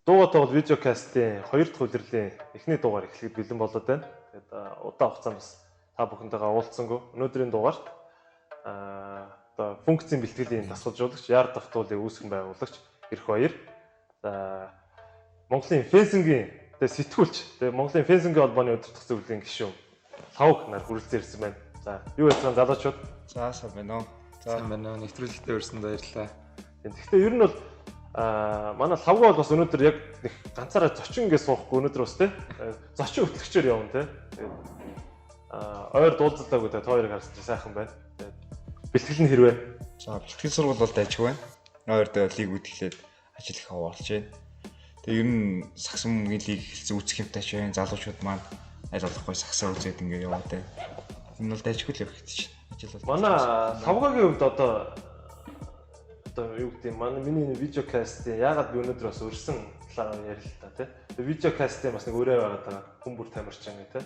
Дуугаа бол видеокастын 2 дахь улирлын эхний дугаар эхлэхэд бэлэн болоод байна. Тэгээд удаан хугацаанд бас та бүхэнтэйгээ уулзсангүй. Өнөөдрийн дугаарт одоо функцийн бэлтгэлийн дасгалжуулагч, яар давтуулын үүсгэн байгуулагч Эрх Баяр. За Монголын фенсингийн сэтгүүлч, Монголын фенсингийн холбооны удирдах зөвлөлийн гишүүн Лавг нар хүрэлцэн ирсэн байна. За юу яцгаан залуучууд? За сайн байна уу? Сайн байна уу? Нэвтрүүлэгтээ өрсөнд баярлалаа. Тэгэхдээ ер нь бол манай Лавг бол бас өнөөдөр яг ганцаараа зочин ингэ суухгүй өнөөдөр бас тий зочин хөтлөгчөөр явна тий. Ойр дуулзалтаагүй та хоёрыг харсан сайхан байна. Бэлтгэл нь хэрвээ. За бэлтгэл сургууль бол дайчгүй байна. Ойрд лиг үтгэлээд ажил их аваалж байна. Тэгээ ер нь сагсан мөнгөний лиг эхэлсэн үүсэх юмтай ч байна. Залуучууд маань аль болохгүй сагсаа үзээд ингэ яваад байна. Энэ бол дайчгүй л явах гэж байна. Ажил бол. Манай Лавгагийн хувьд одоо юу гэдэг юм манай миний видеокастын яагаад би өнөөдөр бас өрсөн талаар ярил л та тий. Тэгээ видеокастын бас нэг өрөө байгаад байгаа хүн бүр тамирчин гэх тий.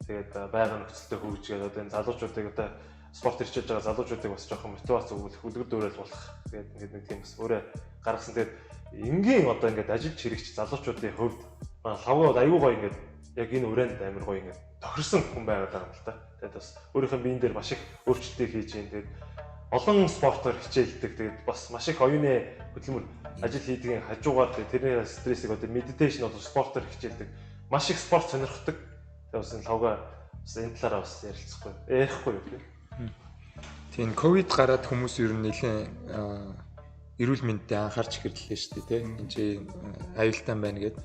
Тэгээд байгаль нөхцөлтэй хөгжгээд одоо энэ залуучуудыг одоо спорт ирчээж байгаа залуучуудыг бас жоохон мотивац өгөх, үлгэр дуурайл болох. Тэгээд ингээд нэг тийм бас өрөө гаргасан. Тэгээд энгийн одоо ингээд ажиллаж хэрэгч залуучуудын хувьд манай Лавгад аюу гоё ингээд яг энэ өрөөнд амар гоё ингээд тохирсон хүн байгаад байгаа юм л та. Тэгээд бас өөрийнхөө биеийн дээр маш их өөрчлөлтийг хийж байна. Тэгээд олон спортоор хичээлдэг. Тэгээд бас маш их оюуны хөдөлмөр ажил хийдгийн хажуугаар тэрний стрессийг одоо медитейшн одоо спортоор хичээлдэг. Маш их спорт сонирхдаг. Тэгээд бас энэ Лавга бас энэ талаараа бас ярилцахгүй. Ярихгүй юу тийм. Тийм ковид гараад хүмүүс ер нь нэлээд эрүүл мэндэд анхаарч эхэллээ шүү дээ тийм. Энд чинь аюултай байна гэдэг.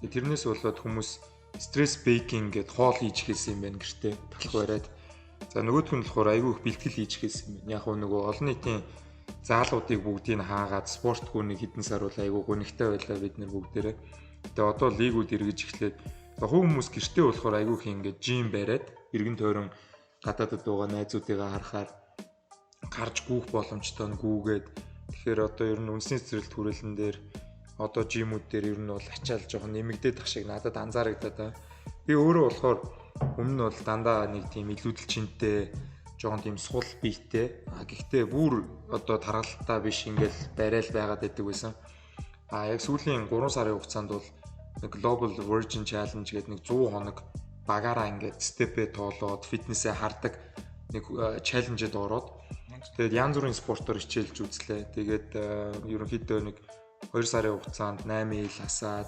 Тэрнээс болоод хүмүүс стресс бейкинг гэд хоол хийж хэлсэн юм байна гэртээ талх бариад. За нөгөөх нь болохоор айгүй их бэлтгэл хийж хэлсэн юм. Яг нөгөө олон нийтийн заалуудыг бүгдийг хаагаад спорт гүнийг хэдэн сар бол айгүй гонигтай байлаа бид нар бүгдээрээ. Тэгээ одоо лигүүд эргэж эхлээд хувь хүмүүс гэртээ болохоор айгүй их ингээд жим бариад эргэн тойрон гадаадд байгаа найзуудыгаа харахаар гарч гүүх боломжтой нь гүүгээд тэгэхээр одоо ер нь үндэсний цэцэрлэгт хүрээлэн дээр одоо жимүүд дээр ер нь бол ачаал жоохон нэмэгдээд ах шиг надад анзаарагдаад байна. Би өөрөө болохоор өмнө нь бол дандаа нэг тийм илүүдэл чинтэй жоохон тийм сул биетэй. Гэхдээ бүр одоо тархалтаа биш ингээл барайл байгаад байдаг байсан. Яг сүүлийн 3 сарын хугацаанд бол Global Virgin Challenge гэдэг нэг 100 хоног багаараа ингээд степээ тоолоод фитнесээ хардаг нэг чаленжид ороод тэгээд янз бүрийн спортоор хичээлж үзлээ. Тэгээд ерөнхийдөө нэг 2 сарын хугацаанд 8 ил хасаад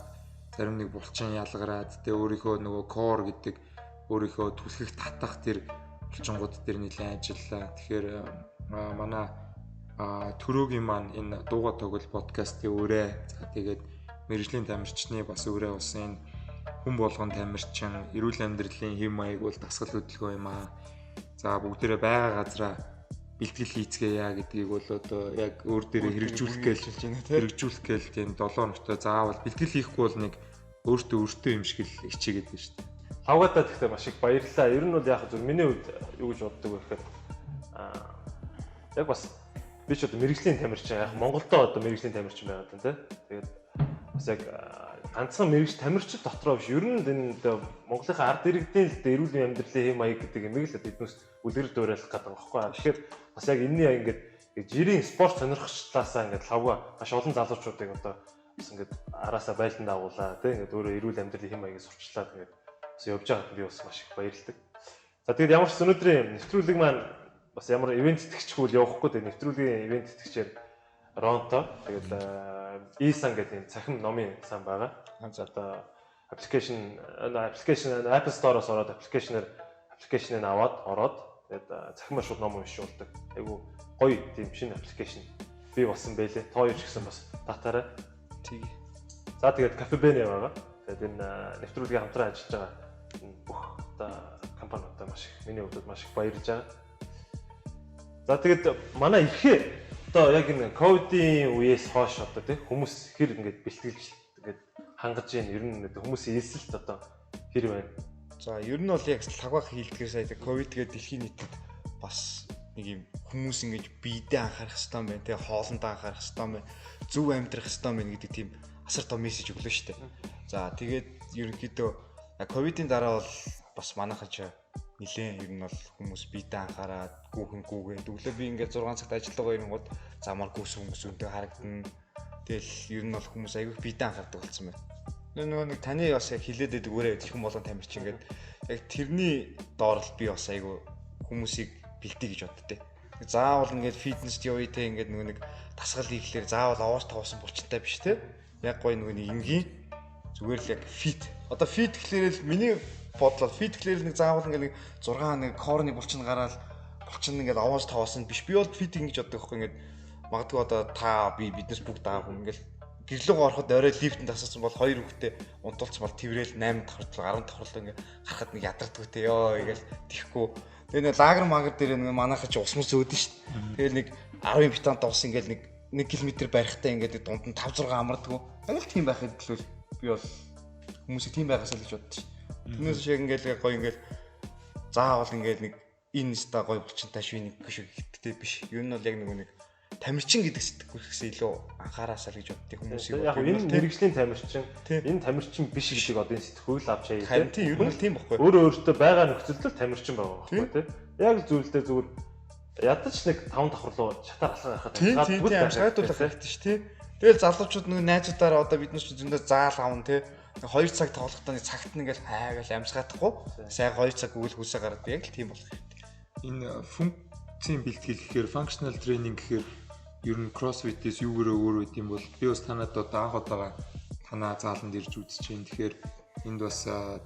зарим нэг булчин ялгараад тэгээд өөрийнхөө нөгөө core гэдэг өөрийнхөө түлхэх татах тэр булчингууд дээр нэлээд ажиллаа. Тэгэхээр манай төрөөгийн маань энэ дууга тоглол подкастын өрөө за тэгээд мэргэжлийн тамирчны бас өрөө усан хүн болгон тамирчин эрүүл амьдралын хэм маяг бол дасгал хөдөлгөөн юм аа. За бүгдээрээ байгаа газараа бэлтгэл хийцгээе гэдгийг бол одоо яг өөр дээрээ хэрэгжүүлэх гээл тийм 7 хоногтой заавал бэлтгэл хийхгүй бол нэг өөртөө юм шиг л хичээгээд байна шүү дээ. Лавгадаа гэхдээ маш их баярлалаа. Ер нь бол яг зөв миний хувьд юу гэж боддог вэ гэхээр яг бас би ч одоо мэргэжлийн тамирчин яг Монголдоо одоо мэргэжлийн тамирчин байгаад байна тийм. Тэгээд бас яг ганцхан мэрэгч тамирчид дотроо биш. Ер нь энэ Монголын ард иргэдийн л эрүүл амьдралын хэм маяг гэдэг юмыг л эднээс үлгэр дуурайлах гэдэг байгаа байхгүй. Тэгэхээр бас яг энэний ингээд жирийн спорт сонирхчлаасаа ингээд Лавга маш олон залуучуудыг одоо бас ингээд араасаа байлдан дагуулаа тийм ингээд өөрөө эрүүл амьдралын хэм маягийг сурчлаад ингээд бас явж байгаад би бас маш их баярлалаа. За тэгээд ямар ч өнөөдрийн нэвтрүүлэг маань бас ямар ивент тэтгэгчгүй явахгүй тийм нэвтрүүлгийн ивент тэтгэгчээр Ронто тэгээд E-сан гэдэг юм цахим номын сан байгаа. За одоо аппликейшн Apple Store-оос ороод аппликейшнийг аваад ороод тэгээд цахимаар шууд ном уншуулдаг. Айгу гоё тийм шинэ аппликейшн бий болсон байлээ. Тоо ч гэсэн бас татаарай. Тэг. За тэгээд Cafe Bene байгаа. Тэгээд энэ нэвтрүүлгийн хамтран ажиллаж байгаа бүх одоо компаниудаа маш их миний хувьд маш их баярлж байгаа. За тэгээд манай ихээ одоо яг энэ ковидын үеэс хойш одоо тийм хүмүүс хэр ингэж бэлтгэлж тэгээд хангаж ийн ер нь хүмүүсийн эсэлт одоо хэр байна. За ер нь бол яг Лавгах хийлдгээр сая ковид гэдэг дэлхийн нийтэд бас нэг юм хүмүүс ингэж биедээ анхаарах хэрэгтэй юм байна. Тэгээ хоолндоо анхаарах хэрэгтэй юм байна. Зөв амьдрах хэрэгтэй юм байна гэдэг тийм асар том мессеж өглөө шүү дээ. За тэгээд ерөнхийдөө ковидын дараа бол бас манайхаж нилээн ер нь бол хүмүүс биедээ анхаарад гүүгээ өглөө би ингээд 6 цагт ажиллагаа ирэнгууд замаар гүйсэн хүмүүс өнтэй харагдана. Тэгэл ер нь бол хүмүүс аягүй биедээ анхаардаг болсон байна. Нөгөө нэг таны бас яг хилээд байдаг өөрөө дэлхэн болон тамирчин гэдэг яг тэрний доор л би бас аягүй хүмүүсийг бэлдээ гэж боддтой. Заавал ингээд фитнес явъя те ингээд нөгөө нэг дасгал хийхлээр заавал овоос тавсан булчинтай биш те. Яг гоё нөгөө нэг энгийн зүгээр л яг фит. Одоо фит гэхлээр л миний бодлоо фит гэхлээр нэг заавал ингээд нэг 6 нэг корны булчин гараад булчин ингээд овоос тавсан биш. Би бол фит ингэж боддог байхгүй ингээд магадгүй одоо та биднес бүгд даах ингээд гэрлөг ороход орой лифтэнд тасарсан бол 2 хүүхдээ унтуулсан бол тэрэл 8 давхарлаа 10 давхарлаа ингээд харахад нэг ядардгүй те ёо ингээл тихгүй. Тэгээ нэг лагер магер дээр нэг манайхаа ч усмус өөдөн шүү дээ. Тэгэл нэг 10 битант ус ингээл нэг 1 км барихтаа ингээд дунд нь 5 6 амардгүй. Ангил тийм байхад төлөв би бол хүмүүсийг тийм байгаасаа л гэж боддоо шүү. Тэрнээс шиг ингээл гоё ингээл заавал ингээл нэг энэ ста гоё булчинтай швэнийг биш гэхдээ биш. Юу нь бол яг нэг тамирчин гэдэг сэтгүүлээс илүү анхаараасаа л гэж боддгийг хүмүүс юу яг энэ мэрэгжлийн тамирчин энэ тамирчин биш гэдэг одоо энэ сэтгүүл авч хаяа тийм. Тийм ер нь тийм баггүй. Өөрөө өөртөө байгаа нөхцөлд тамирчин байгаа байхгүй тийм. Яг зүйлдээ зүгээр ядаж нэг 5 давхар руу шатаар алхах байхад гадгүй шаардуулах хэрэгтэй ш тий. Тэгэл залуучууд нэг найзуудаараа одоо биднээс зөндөө заал аван тий. 2 цаг тоглохдоо нэг цагт нэгэл хайгаал амсгаадахгүй. Сайн 2 цаг өгөл хүсээ гараад яг л тийм болох хэрэгтэй. Энэ функцийн бэлтгэл гэхээр functional training гэхээр ер нь CrossFit-ээс юугээрээ өөр үт юм бол би бас танад одоо анх удаага танаа зааланд ирж үзэж байна. Тэгэхээр энд бас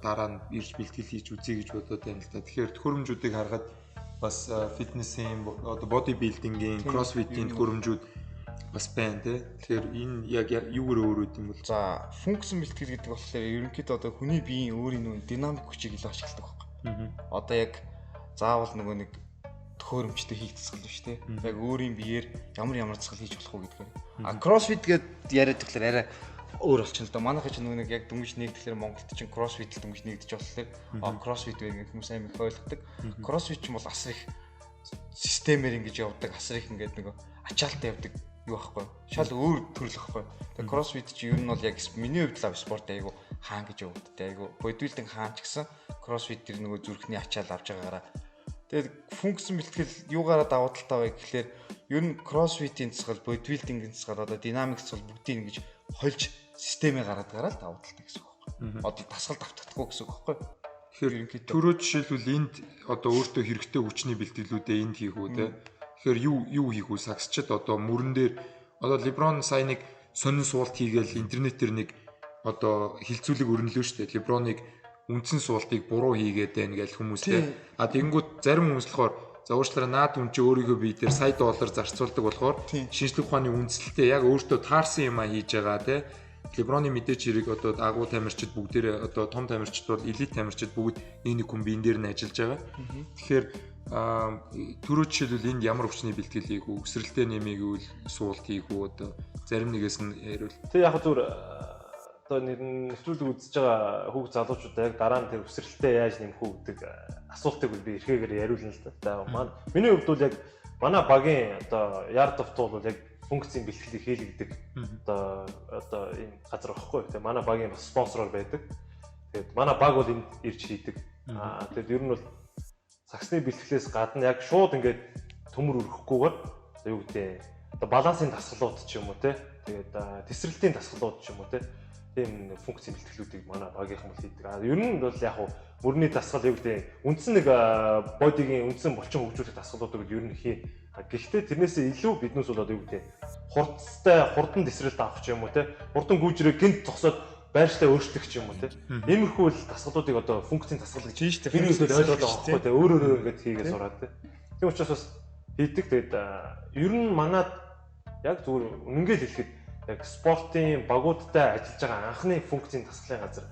дараа нь ирж бэлтгэл хийж үзье гэж бодоод байна л та. Тэгэхээр төхөөрөмжүүдийг харахад бас фитнесийн одоо бодибилдингийн CrossFit-ийн төхөөрөмжүүд бас байна тий. Тэгэхээр энэ яг юугээрээ өөр үт юм бол за функцийн бэлтгэл гэдэг болохоор ерөнхийдөө одоо хүний биеийн өөрийн нөө динамик хүчийг илүү ашигладаг байхгүй. Одоо яг заавал нөгөө нэг төхөөрөмжтэй хийх засгал биш те. Яг өөрийн биеэр ямар засгал хийж болох уу гэдгээр. А CrossFit гэд яриад тэгэхээр арай өөр болчихно л да. Манайх ч нэг яг дөнгөж нэгдэхлээр Монголд чинь CrossFit л дөнгөж нэгдэж болохоор CrossFit байгаад хүмүүс амар их ойлгодог. CrossFit ч юм бол асар их системээр ингэж явдаг, асар их ингээд нэг ачаалтаа явдаг юу байхгүй. Шал өөр төрөл байхгүй. Тэгээ CrossFit чи ер нь бол яг миний хувьд лав спорт айгу хаан гэж явагддаг. Айгу бодибилдинг хаан ч гэсэн CrossFit тэр нөгөө зүрхний ачаал авч байгаагаараа тэгээд функцийн бэлтгэл юугаараа давуу талтай вэ гэхлээр ер нь CrossFit-ийн засгал, бодибилдингийн засгал одоо динамик засгал бүгдийг ингэж хольж системээ гараад давуу талтай гэсэн үг байхгүй. Одоо дасгал давтагдахгүй гэсэн үг байхгүй. Тэгэхээр түрүү жишээлбэл энд одоо өөртөө хэрэгтэй хүчний бэлтгэлүүдээ энд хийх үү те. Тэгэхээр юу хийх үү сагсчид одоо мөрөн дээр одоо LeBron сая нэг сонин суулт хийгээл интернетээр нэг одоо хилцүүлэг өрнөлөө шүү дээ. LeBron-ыг үндсэн суултыг буруу хийгээд байна гэж хүмүүстэй. А тэгэнгүүт зарим хүмүүс болохоор за уучлаарай наад хүн чи өөрийнхөө бие дээр сая доллар зарцуулдаг болохоор шинжлэх ухааны үндэслэлтэй яг өөртөө таарсан юм а хийж байгаа те. LeBron-ы мэдээч хэрэг одоо агуу тамирчид бүгдээрээ одоо том тамирчид бол элит тамирчид бүгд нэг хүн биен дээр нь ажиллаж байгаа. Тэгэхээр түрүү жишээлбэл энд ямар хүчний бэлтгэл хийх үү? Өсрэлтээ нэмийгүүл суулт хийх үү? Одоо зарим нэгээс нь ярил. Тэг яг зүгээр одоо нэвтрүүлэг үзэж байгаа хүүхд залуучуудаа яг дараа нь тэр өсрэлтээ яаж нэмэх үү гэдэг асуултыг би эрхээгээр яриулна л да. Миний хувьд бол яг манай багийн одоо Yard of Tool бол яг функцийн бэлтгэлийг хийлгдэг одоо энэ газар багхгүй. Тэгээ манай багийн бас спонсороор байдаг. Тэгээд манай баг бол энд ирж хийдэг. Тэгээд ер нь бол сагсны бэлтгэлээс гадна яг шууд ингээд төмөр өргөхгүйгээр юу гэдэг одоо балансын дасгалууд ч юм уу те. Тэгээд тесрэлтийн дасгалууд ч юм уу те. Тийм функцийн бэлтгэлүүдийг манай багийнхан бол хийдэг. Ер нь бол яг мөрний дасгал юу гэдэг үндсэн нэг бодигийн үндсэн булчин хөгжүүлэх дасгалуудыг ер нь хийн. Гэхдээ тэрнээсээ илүү биднээс бол одоо юу гэдэг хурдан тесрэлт авах ч юм уу те. Хурдан гүйжрээ гинт зогсоод байршлаа өөрчлөх ч юм уу те. Иймэрхүү л дасгалуудыг одоо функцийн дасгал гэж тийм шүү дээ. Би өөрөөр ойлгоод байгаа байхгүй те. Өөрөө ингэж хийгээ сураад те. Тийм учраас бас хийдэг. Тэгээд ер нь манад яг зүгээр үнэнгээл хэлэхэд яг спортын багуудтай ажиллаж байгаа анхны функцийн дасгалын газар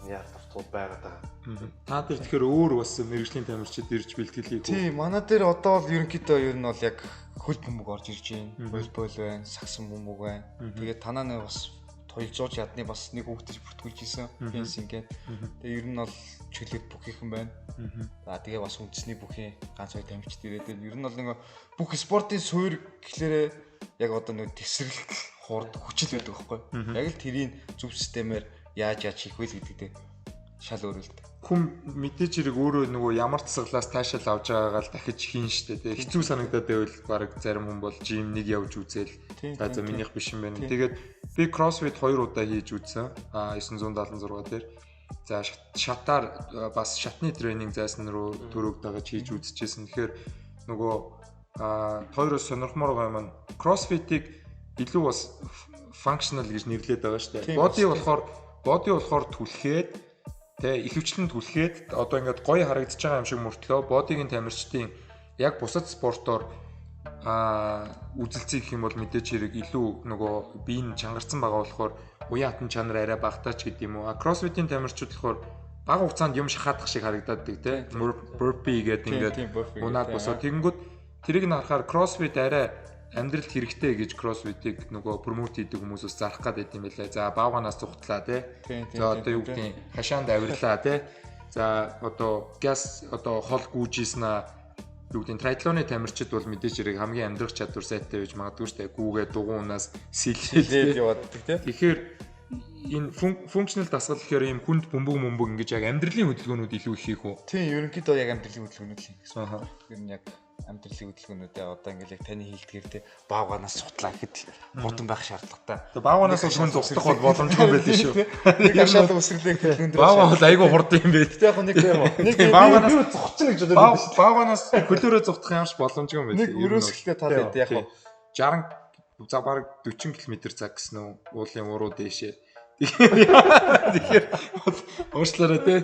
Yard of Tool байгаад байгаа. Та дээр тэгэхээр өөр бас мэрэгжлийн тамирчид ирж бэлтгэл хийх үү? Тийм, манай дээр одоо бол ерөнхийдөө ер нь бол яг хөл бөмбөг орж ирж байна. Волейбол байна, сагсан бөмбөг байна. Тэгээд танаа бас туйлзууч ядны бас нэг хүүхдэж бүртгүүлж исэн фенсинг гэдэг. Тэгээд ер нь бол чөлөөт бүхийнхэн байна. За тэгээ бас үндэсний бүхийн ганц хоёр тамирчид ирээд ер нь бол нэг бүх спортын суурь гэхлээрээ яг одоо нэг тесрэлт хурд хүчил байдаг байхгүй. Яг л тэрийн зөв системээр яаж хийх вэ гэдэг шал өөрөлдөө. Хүн мэдээж хэрэг өөрөө нөгөө ямар тасгалаас таашаал авч байгаагаа л дахиж хийн штэ тий. Хэцүү санагдаад байвал баг зарим хүн бол жим нэг явж үзэл за минийх биш юм байна. Тэгээд Би CrossFit 2 удаа хийж үзсэн. 976 дээр. За шатаар бас шатны тренинг зайсан руу төрөг дагаж хийж үзчихсэн. Тэгэхээр нөгөө хоёроос сонирхмоор байгаа юм. CrossFit-ийг илүү бас functional гэж нэрлэдэг байгаа шүү дээ. Body болохоор түлхээд тэгээ ихэвчлэн түлхээд одоо ингээд гоё харагдаж байгаа юм шиг мөртлөө бодигийн тамирчдын яг бусад спортоор үзэлцээ гэх юм бол мэдээж хэрэг илүү нөгөө бие нь чангарсан байгаа болохоор уян хатан чанар арай багтаач гэдэг юм уу. CrossFit-ийн тамирчид болохоор бага хугацаанд юм шахаадах шиг харагдаад dig те. Burpee гэдэг ингээд унаад босоо тэгэнгүүт тэрийг нь харахаар CrossFit арай амьдралд хэрэгтэй гэж CrossFit-ийг нөгөө промот хийдэг хүмүүсээс зарах гэдэг юм байлаа. За баавганаас зүхтлаа те. За одоо юу гэдэг хашаанд авирлаа те. За одоо газ одоо хол гүйжсэн юу гэдэг триатлоны тамирчид бол мэдээж хэрэг хамгийн амьдрах чадвар сайтай байж магадгүй шүү дээ. Гүүгээ дугуунаас сэлээд явааддаг тийм. Тэгэхээр энэ функционал дасгал гэхээр ийм хүнд бөмбөг ингэж яг амьдралын хөдөлгөөнүүд илүү их хийх үү? Тийм, ерөнхийдөө яг амьдралын хөдөлгөөнүүд л хийх. Тэр нь яг амьдралын хөдөлгөөнүүдээ одоо ингээл яг таны хийлдгээр те баавганаас сутлаа гэхэд хурдан байх шаардлагатай. Тэгээ баавганаас хүн зугтах бол боломжгүй байлээ шүү. Нэг ашаалал үсрэлийн хөдөлгөөн дээр баавган бол айгүй хурдан юм байт. Яг нэг баавганаас зогчихно гэж бодоод байсан. Баавганаас хөлөөрөө зугтах юмш боломжгүй юм байт. Нэг өрөөсгөлтэй тал байд яг 60 за бараг 40 км/цаг гэсэн үү уулын уруу дээшээ. Тэгэхээр уучлаарай те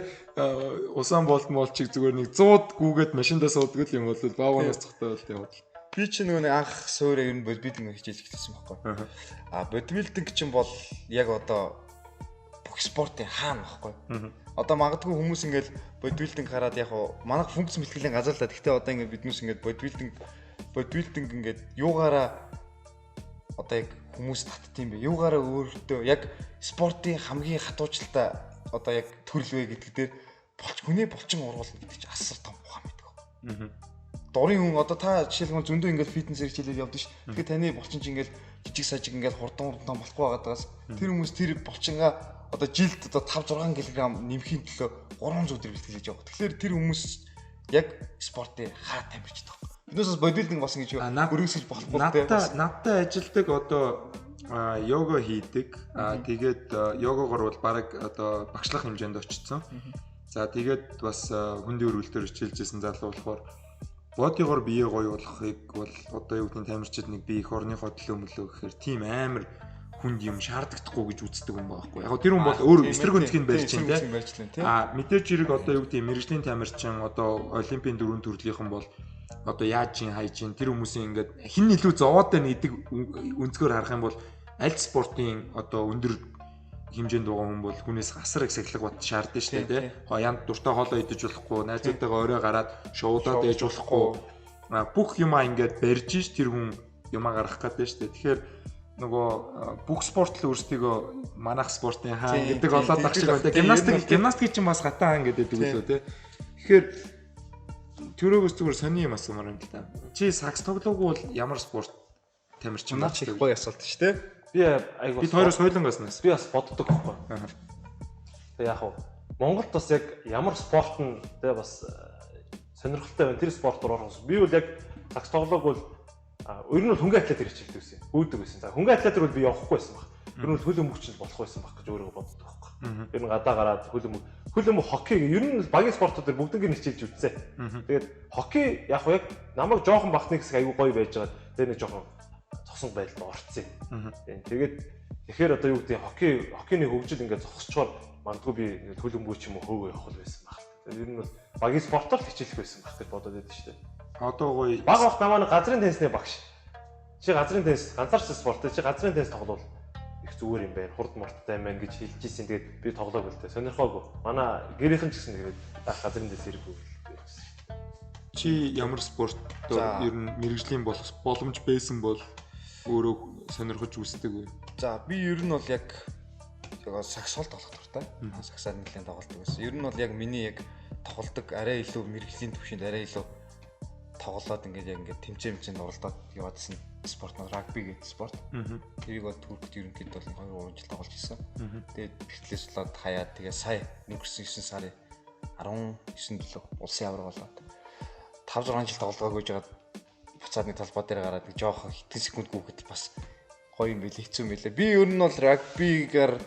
усан болчиг зүгээр нэг 100 гүгээд машиндаа суудаг юм бол баавганаас цогтой байл юм бол. Би ч нэг анх суурь ер нь бодибилдинг хичээж эхэлсэн байхгүй. Бодибилдинг чинь бол яг одоо бүх спортын хаана байхгүй. Одоо магадгүй хүмүүс ингээл бодибилдинг хараад яг манайх функц бэлтгэлийн газар л да. Гэхдээ одоо ингээд биднээс ингээд бодибилдинг ингээд юугаараа одоо яг хүмүүс татдсан бэ. Юугаараа өөртөө яг спортын хамгийн хатуужлалтай одоо яг төрөл вэ гэдэг дээр хүний булчин уруулна гэдэг чинь асар том ухаан байдаг. Дурын хүн одоо та жишээлбэл зөндөө ингээд фитнесээр хичээлэл явдаг ш. Тэгэхээр таны булчин чинь ингээд жижиг сажиг ингээд хурдан болохгүй байгаадаас тэр хүмүүс тэр булчингаа одоо жилд одоо 5 6 кг нэмхийн төлөө 300 төгрөг бэлтгэлж явах. Тэгэхээр тэр хүмүүс яг спортын хаа тамирчдаг. Биднээс бодибилдинг бас ингэж өргөсгөж болохгүй. Надтай ажилдаг одоо йога хийдэг. Тэгээд йогогоор бол баг одоо багшлах хэмжээнд очсон. За тэгээд бас хүндийн өргөлтөөр хичээлжсэн залуу болохоор бодигоор бие гоё болохыг бол одоо юу гэдэг нь тамирчид нэг бие их орныхоо төлөө мөлөө гэхээр тийм амар хүнд юм шаарддаггүй гэж үздэг юм байхгүй. Яг тэр хүн бол өөр эсрэг өнцгийг барьж байна тийм. Мэдээж хэрэг одоо юу гэдэг мэрэгжлийн тамирчин одоо олимпийн дөрөв төрлийнхэн бол одоо яаж чин хайж чин тэр хүмүүсийн ингээд хин илүү зовоод байна гэдэг өнцгөр харах юм бол аль спортын одоо өндөр хэмжээнд байгаа хүн бол хүнээс асар их сахилга бат шаардсан шүү дээ тий. Янд дуртай хоолоо идэж болохгүй, найзуудтайгаа орой гараад шоудаад ээж болохгүй. Бүх юмаа ингээд барьж ш тэр хүн юмаа гаргах гэдэг шүү дээ. Тэгэхээр нөгөө бүх спорт л өөрсдөө манах спортын хаан гэдэг болоод баг шиг байна. Гимнастик чинь бас хатаа хаан гэдэг үү лөө тий. Тэгэхээр төрөөгөөс зүгээр сони юм асуумаар юм л да. Чи сакс тоглоогүй бол ямар спорт тамирчин байна? Их гоё асуулт шүү дээ. Би айгуу бид хоёроос хойлонгоос би бас боддог байхгүй. Тэг яг уу Монголд бас яг ямар спорт нь тэ бас сонирхолтой байна. Тэр спорт руу орох. Би бол яг сакс тоглоог бол ер нь хөнгөн атлет гэж хичээлдэг байсан. Гүйдэг байсан. За хөнгөн атлет руу би явахгүй байсан баг. Ер нь хөл өмгчл болох байсан баг гэж өөрөө боддог байхгүй. Ер нь гадаа гараад хөл өмг хоккей ер нь багийн спортууд дээр бүгднийг нь хичээлж үзсэн. Тэгээд хоккей яг намайг жоохон бахны хэсэг аягүй гоё байж байгаа. Тэгээд нэг жоохон цогсон байдалд орцсон. Тэгэхээр одоо юу гэдэг хоккейний хөгжил ингээд зогсчоор мандгүй би хөл өмгөө ч юм уу хөөгөө явах байсан баг. Тэгээд ер нь бол багийн спортоор хичээлэх байсан баг гэж бодоод байдаг шүү дээ. Одоо гоё баг бах намаа газрын теннисний багш. Чи газрын теннис ганцаарч спорт чи газрын теннис тоглол их зүгээр юм байна. Хурд мурдтай юм байна гэж хэлж ийсэн. Тэгээд би тоглоог л дээ. Сонирхоогүй. Манай гэрийнхэн ч гэсэн тэгээд газрын теннис ирэх үү. Чи ямар спорт ер нь мэрэгжлийн болох боломж байсан бол өөрөө сонирхож үздэг вэ? За би ер нь бол яг саксол тоглох дуртай. Саксаар нэлээд тоглолдог байсан. Ер нь бол яг миний яг тоглолдог арай илүү мэрэгжлийн төвшөнд арай илүү тоглоод ингээд тэмцээнд оролдоод яваадсэн спорт нь рагби гэдэг спорт. Тэрийг бол Туркд ерөнхийдөө бол 2-3 жил тоглож ирсэн. Тэгээд бэлтлээс болоод хаяад тэгээ сая өнгөрсөн 9 сарын 19-нд л улсын авраг болоод 5-6 жил тоглоагүй жагаад буцаад нэг талбай дээр гараад нэг жоох хэдэн секунд гүгэд бас гоё ингээл хэцүү мэлээ. Би ер нь бол рагбигаар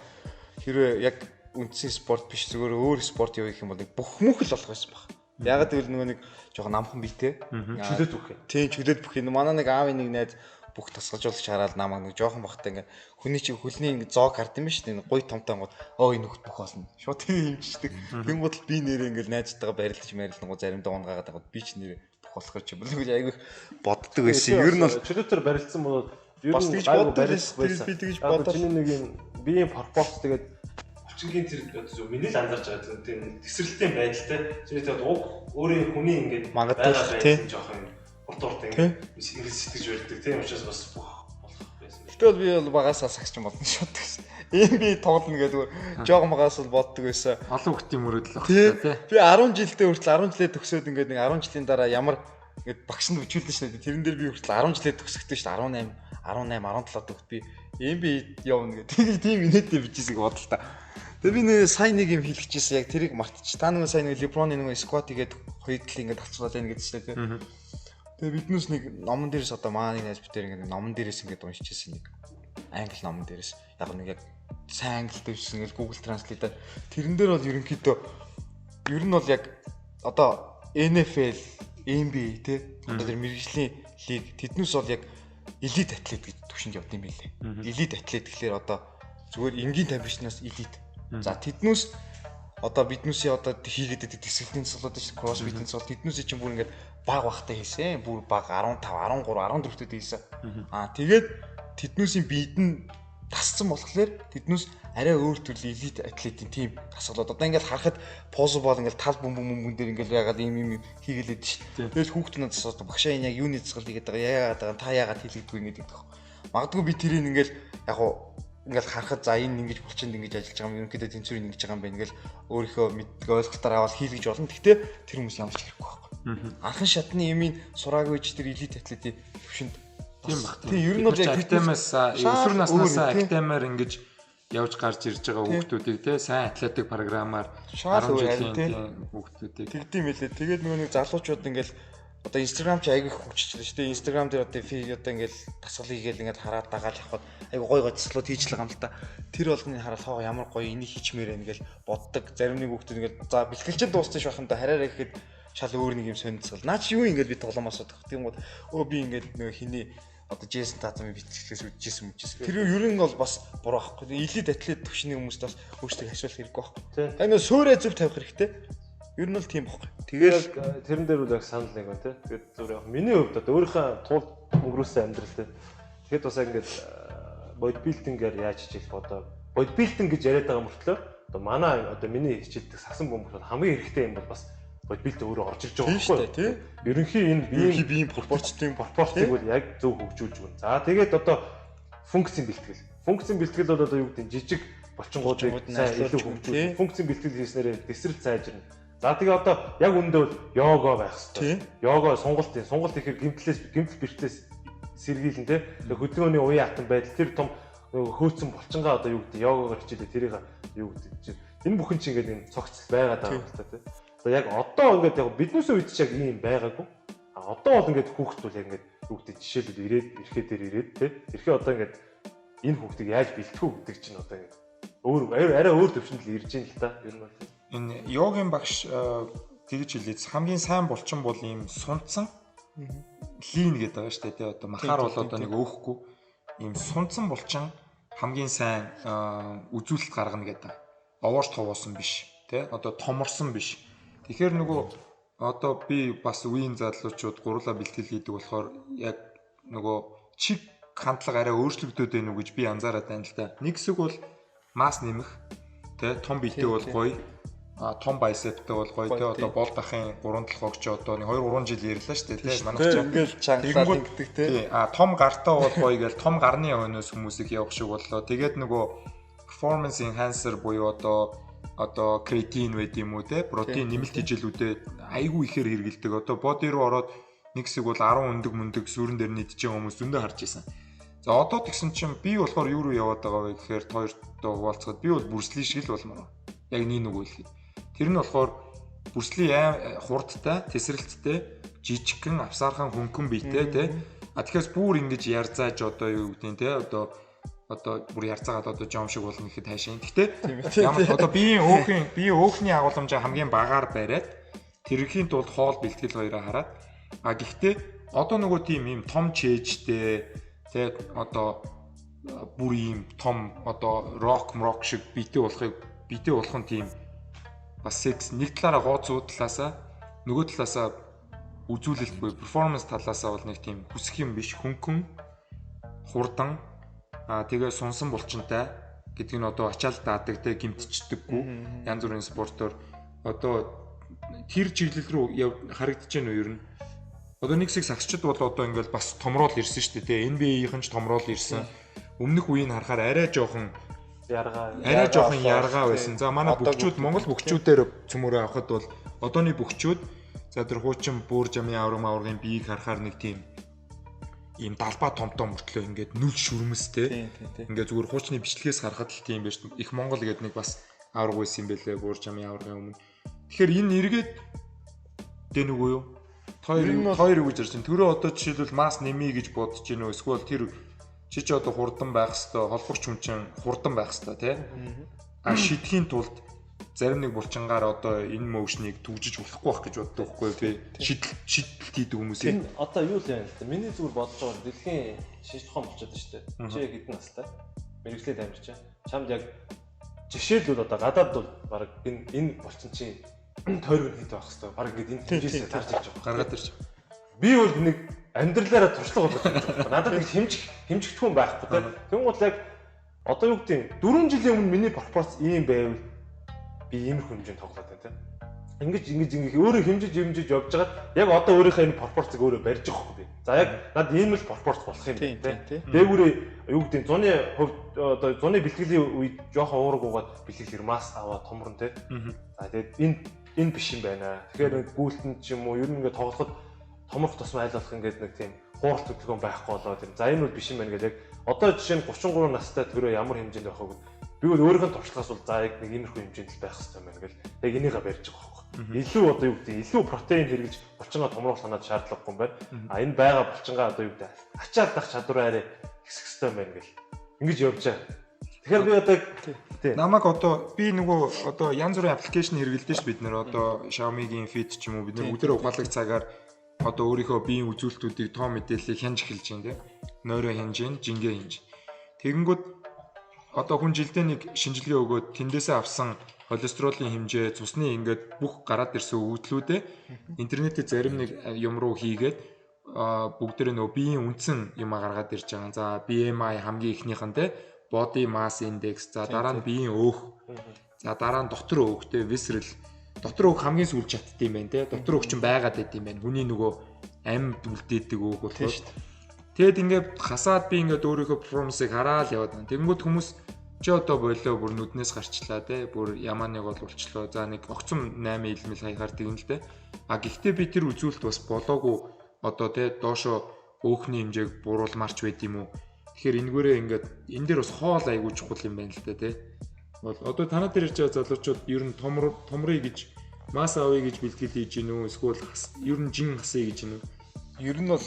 хэрвээ яг үндсэн спорт биш зүгээр өөр спорт явах юм бол бүх мөнх л болох байсан баг. Ягаад гэвэл нөгөө нэг жоохон намхан битэй. Чөлөөт бүх юм. Тийм чөлөөт бүх юм. Манай нэг аавын нэг найз бүх тасгалжуулагч хараад намайг нэг жоохон бахтай ингээ хүний чинь хөлний ингээ зоог хард юм шүү дээ. Гой томтой гот энэ хөлт бүх болно. Шууд тийм хэмждэг. Тийм бодол би нэрээ ингээ найзтайгаа барилдаж марилнагу заримдаа унгаагаад байгаа. Би ч нэрээ бүх болох гэж юм. Айгүй боддог байсан. Ер нь бол чөлөөтөр барилдсан бол ер бас нь тэгж гайгүй боддог барилдах байсан. би тэгж Одоо бодож чиний нэг юм биеийн пропорц тэгээд хүчингийн тэр зөв миний л анзаарч байгаа тийм тесрэлтийн байдалтай чиний тэгээд уг өөрийн хүний ингээд магадгүй тийм жоох юм урт ингээд ингэж сэтгэж барьдаг тийм учраас бас болох байсан. Гэтэл би бол багасаа сагч юм болно шүү дээ. Ийм би тоглоно гэдэг жоохон багаас бол боддог байсан. Олон хүүхдийн мөрөөдөл баг тий. Би 10 жилдээ хүртэл 10 жилээ төгсөөд ингээд нэг 10 жилийн дараа ямар ингээд багш нь өчүүлдэн шнэ. Тэрэн дээр би хүртэл 10 жилээ төгсөхдөө шүү дээ 18 17 төгт би ийм би явна гэдэг. Тийм инээдтэй бичээсийг бодол та. Тэгээ би нэг сайн нэг юм хэлчихсэн яг тэрийг мартчих. Та нэг сайн нэг Леброны нэг скват игээд хоёр талын ингээд тавцуулаад байна гэдсэн тий. Тэгээ биднээс нэг номон дээрээс одоо маа нэг найз битэр ингээд номон дээрээс ингээд уншижсэн нэг англи номон дээрээс яг нэг сайн англид дэвшсэн ингээд Google Translate-аар тэрэн дээр бол ерөнхийдөө ер нь бол яг одоо NFL, NBA тий одоо тэр мэргэжлийн лиг тэднээс бол яг элит атлет гэж төвшөнд явд юм билээ. Элит атлет гэхэлэр одоо зүгээр энгийн тамирчнаас элит. За тэднээс одоо биднээсээ одоо хийгээд байдаг тэсгэлтийн цолоод шүү кроссфитийн цол тэднээсээ чинь бүр ингээд баг багтаа хийсэн. Бүр баг 15, 13, 14-төд хийсэн. Тэгээд тэднээсийн биед нь тасцсан болохоор тэднээс арай өөр төрлийн элит атлетийн тим тасгалууд. Одоо ингээд харахад позо бол ингээд тал бөмбөн дээр ингээд ягаад ийм хийгээд байдаг шүү. Тэгэл хүүхдүүд надаас багшаа энэ яг юуны засгал хийгээд байгаа яагаад та яагаад хийлэгдгүй ингээд гэдэг. Магадгүй би тэрийг ингээд яг ингээл харахад за энэ ингэж булчинд ингэж ажиллаж байгаа юм ерөнхийдөө тэнцвэрийг ингэж байгаа юм байна ингээл өөрийнхөө мэддэг ойлголтоор аваад хийлгэж болно. Гэхдээ тэр хүмүүс ямар ч хэрэггүй байхгүй. Анхан шатны юмыг сураагүй ч тэр элит атлетийн төвшөнд тийм баг. Тийм ер нь бол яг академиас өсвөр наснаас академиар ингэж явж гарч ирж байгаа хүүхдүүдийг те сайн атлетик програмаар 10 жилийн хүүхдүүдийг тэгдэм байлээ. Тэгээд нөгөө нэг залуучууд ингээл одоо Instagram ч айгүй хөгжиж шүү дээ. Instagram дээр одоо одоо ингээл тасгал хийгээл ингээд хараад дагаал явхад айгүй гой гой тасгалууд хийж л байгаа юм л та. Тэр болгоныг хараад хоо ямар гоё энийг хийчмээр байна гэж боддог. Зарим нэг хүүхдүүд ингээд за бэлгэлжин дууссан ш бахын да хараараа гэхэд шал өөр нэг юм сонирцгал. Наа чи юу ингээд би тоглоомоос бодох. Тийм гол би ингээд нөгөө хиний одоо Джейсон Татамын бичлэгээс үдчихсэн. Тэр ер нь бол бас буруу байхгүй. Элит атлет төвшний хүмүүст бас өөрсдөө хашуулах хэрэггүй байхгүй. Энэ суурэ зөв тавих хэрэгтэй. Ер нь бол тийм байхгүй. Тэгээд тэрэн дээр үл яг санал нэг байна тий. Тэгээд зүгээр яг миний хувьд одоо өөрийнхөө тул өнгөрөөсөн амьдрал тий. Тэгэхэд бас ингээд бодибилдингээр яаж хичээлэх одоо бодибилдинг гэж яриад байгаа мөртлөө одоо манай одоо миний хичээлдэг сасан бөмбөг хамгийн хэрэгтэй юм бол бас бодибилд өөрөө орж ирж байгаа байхгүй тий. Ерөнхий энэ биеийн пропорцыг бол яг зөв хөгжүүлж өгнө. За тэгээд одоо функцийн бэлтгэл. Функцийн бэлтгэл бол одоо юу гэдэг нь жижиг булчингуудыг сайн илүү хөгжүүлэх. Функцийн бэлтгэл хийснээр тесрэл сайжирна. За тэгээ одоо яг үндэ бол йога байх хэрэгтэй. Йога сонголт ихээр гэмтэл бэртлээс сэргийлэн тий. Тэгээ хөдөлгөөний уян хатан байдал тэр том хөөцөн булчингаа одоо юу гэдэг йогоор хичээлээ тэрийг юу гэдэг чинь энэ бүхэн чинь ингээд энэ цогцол байгаад байгаа юм л та тий. Одоо яг одоо ингээд яг биднээс үед ч яг ийм байгаагүй. Одоо бол ингээд хүүхд бол яг ингээд юу гэдэг жишээлбэл ирэхэд ирээд тий. Тэрхээ одоо ингээд энэ хүүхдийг яаж бэлтгэх үү гэдэг чинь одоо ингээд өөр арай өөр төвшөнд л ирж ийн л та. Ер нь бол энэ йогийн багш тэгж хэлээд хамгийн сайн булчин бол ийм сунцсан лин гэдэг байгаа шүү дээ тий. Одоо махаар бол одоо нэг өөхгүй ийм сунцсан булчин хамгийн сайн үзүүлэлт гаргана гэдэг. Овоорч товоосон биш тий. Одоо томорсон биш. Тэгэхээр нөгөө одоо би бас үеийн залуучууд гурлаа бэлтгэл хийдэг болохоор яг нөгөө чиг хандлага арай өөрчлөгдөд байна уу гэж би анзаараад байна л да. Нэг хэсэг бол масс нэмэх тий. Том биетэй бол гоё. Том байсептэй бол гоё тий. Одоо болд ахын 3-7 хогч одоо 2-3 жил ярьлаа шүү дээ тий. Манайх ч ингээл чангалаад ингэдэг тий. Том гартаа бол гоё гээл том гарны өнөөс хүмүүсийг явах шиг боллоо. Тэгээд нөгөө performance enhancer буюу одоо креатин байд юм уу те протеин нэмэлт хичээлүүдэд айгүй ихээр хэрэгэлдэг. Одоо боди руу ороод нэг хэсэг бол 10 өндөг сүрэн дээр нийтж байгаа хүмүүс зөндөө харж байсан. За одоо тэгсэн чинь би болохоор юу руу яваад байгаа вэ гэхээр хоёртой хуваалцахад би бол бүрслий шиг л болмоор. Яг нэг үг хэлэхэд. Тэр нь болохоор бүрслий хурдтай, тесрэлттэй, жижигхэн, авсаархан хөнгөн биетэй те Тэгэхээр бүр ингэж ярзааж одоо юу гэдэг нь те одоо бүр ярцаагаад одоо жом шиг болно гэхэд хайшаа. Гэхдээ ямар одоо биеийн өөхний агуулмжаа хамгийн багаар бариад тэрхийн тулд хоол бэлтгэл хоёроо хараад гэхдээ одоо нөгөө тийм юм том чэйжтэй те одоо бүр ийм том одоо рок шиг битээ болох нь тийм бас секс нэг талаараа гооцуу талаасаа нөгөө талаасаа үзүүлэлт буюу перформанс талаасаа бол нэг тийм хүсэх юм биш хөнгөн хурдан тэгээ сунсан булчинтай гэдэг нь одоо ачаал даадаг те гимтчдэггүй янз бүрийн спортоор одоо тэр чиглэл рүү харагдаж байна уу ер нь одоо нэг хэсэг сагсчид бол одоо ингээл бас томрол ирсэн шүү дээ те NBA-ийн ч томрол ирсэн өмнөх үеийг харахаар арай жоохон яргаа байсан. За манай бөхчүүд Монгол бөхчүүдээр цөмөрөө авахд бол одооний бөхчүүд за тэр хуучин бүр жамын аврагын биеийг харахаар нэг тийм ийм далбаа томтоо мөртлөө ингээд нүл шүрмэстэй. Ингээд зүгээр хуучны бичлэгээс харахад л тийм байж их Монгол гэдэг нэг бас авраг байсан юм байлээ бүр жамын аврагын өмнө. Тэгэхээр энэ эргээд дэн үгүй юу? Хоёр үгүй зэрэг. Төрөө одоо жишээлбэл масс нэмий гэж бодож гинөө эсвэл тэр чи ч одоо хурдан байх хэвээр холбогч хүн чинь хурдан байх хэвээр тий. Шидэхийн тулд зарим нэг булчингаар одоо энэ моушныг түгжиж болохгүй байх гэж боддог байхгүй би шидэлт хийдэг хүмүүс юм. Одоо юу л юм бэ? Миний зүгээр бодож байгаа дэлхийн шинж тухаан болчиход шүү дээ. Чи яг хэдэн настай? Мэргэжлээд амьдарч байна. Чамд яг жишээлбэл одоо гадаад бол баг энэ булчин чинь тойрог хэд байх хэвээр баг ингээд энэ хэмжээс тарж ирж байгаа. Гаргаад ирж. Би бол нэг амьдралаараа туршлага болгож байгаа. Надад нэг хэмжигдэхүүн байхгүй тийм. Тэнгуут яг одоо юу гэдэг 4 жилийн өмнө миний пропорц ийм байвал би иймэрхүү хэмжээнд тоглоод байна тийм. Ингэж өөрөө хэмжиж явж байгаад яг одоо өөрийнхөө энэ пропорцыг өөрөө барьж байгаа хөөх би. За яг надад ийм л пропорц болох юм тийм. Дээгүүрээ юу гэдэг 100-ны хувьд одоо 100-ны бэлтгэлийн үед жоохон уураг угаад бэлтгэл мас аваа томрон тийм. За тэгээд энэ биш юм байна. Тэгэхээр гүйлтэн ч юм уу ер нь ингээд тоглоход томрох тусмаа айлуулах ингээд нэг тийм хууралт хөдөлгөөн байхгүй болоо тийм. За энэ бол биш юм байна гэдэг. Яг одоо жишээ нь 33 настай төрөө ямар хэмжээнд байх вэ? Би бол өөрийнхөө туршлагаас бол за яг нэг иймэрхүү хэмжээнд л байх хэрэгтэй байна гэл яг энийгээ барьж байгаа байхгүй. Илүү одоо юу гэдэг илүү протеин хэрэгж булчингаа томруулах санаад шаардлагагүй юм байна. Энэ байгаа булчингаа одоо юу гэдэг ачаал дах чадвараа арай ихсэх хэрэгтэй байна гэл ингэж явж байгаа. Тэгэхээр би одоо тийм намайг одоо би нөгөө одоо янз бүрийн аппликейшн хэрэглэдэг ш бид нэр одоо Xiaomi-гийн Fit ч юм уу бид нэр өдөр угаалгах цагаар одоо өөрийнхөө биеийн үзүүлэлтүүдийг тоо мэдээллийг хянж эхэлж байна тийм. Нойроо хянж, жингээ хянж. Тэгэнгүүт одоо хүн жилдээ нэг шинжилгээ өгөөд тэндээсээ авсан холестеролын хэмжээ, цусны ингээд бүх гараад ирсэн өвдлүүдээ интернетээ зарим нэг юм руу хийгээд бүгдээ нөгөө биеийн үндсэн юм гаргаад ирж байгаа. За BMI хамгийн ихнийх нь те body mass index, за дараа нь биеийн өөх, за дараа нь дотор өөх те visceral, дотор өөх хамгийн сүүлд чатд юм байна те. Дотор өөх чинь байгаад байд юм байна. Хүний нөгөө амьд үлдээдэг өөх болохоор. Тэгэд ингээд хасаад би ингээд өөрийнхөө перформансыг хараад яваад байна. Тэнгүүд хүмүүс чи одоо болоо бүр нүднээс гарчлаа те. Бүр ямааныг бол болчлоо. За нэг огцом 8 илмэл хаягаар тэгнэ л те. Гэхдээ би тэр үзүүлэлт бас болоогүй одоо те доошо өөхний хэмжээг буруулмарч байд юм уу. Тэгэхээр энэгээрээ ингээд энэ дээр бас хоол айгуу чухал юм байна л да те. Бол одоо танаа дээр ирж байгаа залуучууд ер нь томрыг гэж масс авъя гэж бэлтгэл хийж гинүү эсвэл ер нь жин хасъя гэж гинүү. Ер нь бол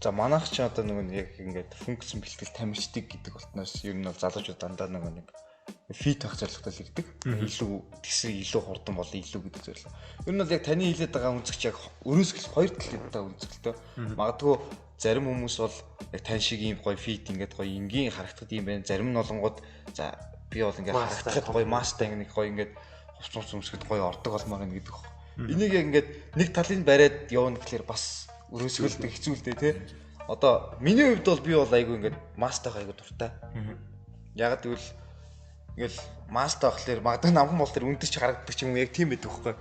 за манайх ч одоо нөгөө яг ингээд функцэн бэлтгэл тамирчдаг гэдэг болтноос ер нь бол залуучууд дандаа нөгөө нэг фит авах зорилготой л ирдэг. Илүү тэгсэн илүү хурдан болоо илүү гэдэг зорилго. Ер нь бол яг таны хэлээд байгаа үнцгч яг өрөөсгөл хоёр талтай үнцгэлтэй. Магадгүй зарим хүмүүс бол яг тань шиг ийм гоё фит ингээд гоё энгийн харагдахад юм байна. Зарим нь олонгууд за би бол ингээд харагдахад гоё мастай нэг гоё ингээд хувцас өмсгөд гоё ордог болмоор байна гэдэг. Энийг яг ингээд нэг талын бариад явна гэхэлэр бас өрөөсгөлтэй хэцүүлдэ тий. Одоо миний хувьд бол би бол айгүй ингээд мастайгаа айгүй дуртай. Яг тэгвэл ингээл мастай ахлаар магадгүй намхан бол тэр үндэс ч харагддаг ч юм уу яг тийм байдаг байхгүй.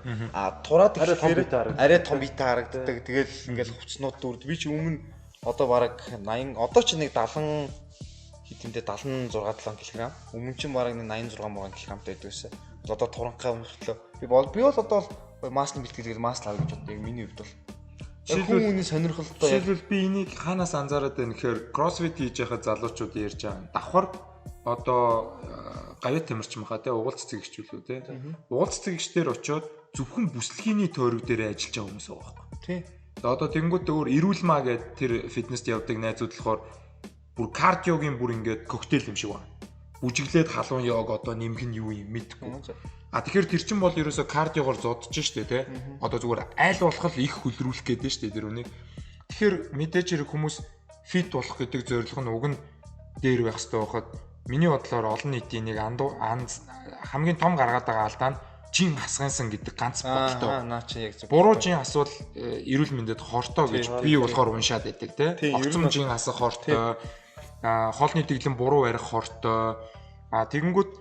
Тураад ихээр арай том битэй харагддаг. Тэгэл ингээл хувцснууд дүрд би ч өмнө одоо бараг 80 одоо ч нэг 70 хитэмдээ 76 кг. Өмнө ч бараг нэг 86 кг-тай байдгүйсэн. Одоо туранхаа өмсөлөө. Би бол одоо масны бэлтгэлээр мас лав гэж боддог. Миний хувьд бол Хүний сонирхолтой. Жишээлбэл би энийг хаанаас анзаараад байна гэхээр CrossFit хийж байхад залуучууд ярьж байгаа. Давхар одоо гавьяа тамирчин баха те угуул цэцэгч үлээ те. Угуул цэцэгчдэр очиод зөвхөн бүслэхийний тойрог дээр ажиллаж байгаа хүмүүс байгаа байхгүй. Одоо тэнгуут өөр эрүүл маа гэдэг тэр фитнест явдаг найзууд болохоор бүр кардиогийн бүр ингээд коктейл юм шиг байна. Бүжиглээд халуун йог одоо нэмэх нь юу юм мэдэхгүй. Тэгэхээр тэр чин бол ерөөсө кардиогоор зодож штэ тий. Одоо зүгээр аль болох их хөлрүүлэх гэдэг штэ тэр үнийг. Тэгэхээр мэдээж хэрэг хүмүүс фит болох гэдэг зорилго нь уг нь дээр байх хэрэгтэй байхад миний бодлоор олон нийтийн нэг хамгийн том гаргаад байгаа алдаа нь жин хасгансан гэдэг ганц бодолтой. Наа чи яг зөв. Буруу жин асуул эрүүл мэндэд хортой гэж би болохоор уншаад байдаг тий. Огцом жин асах хортой, хоолны дэглэн буруу барих хортой. Тэгэнгүүт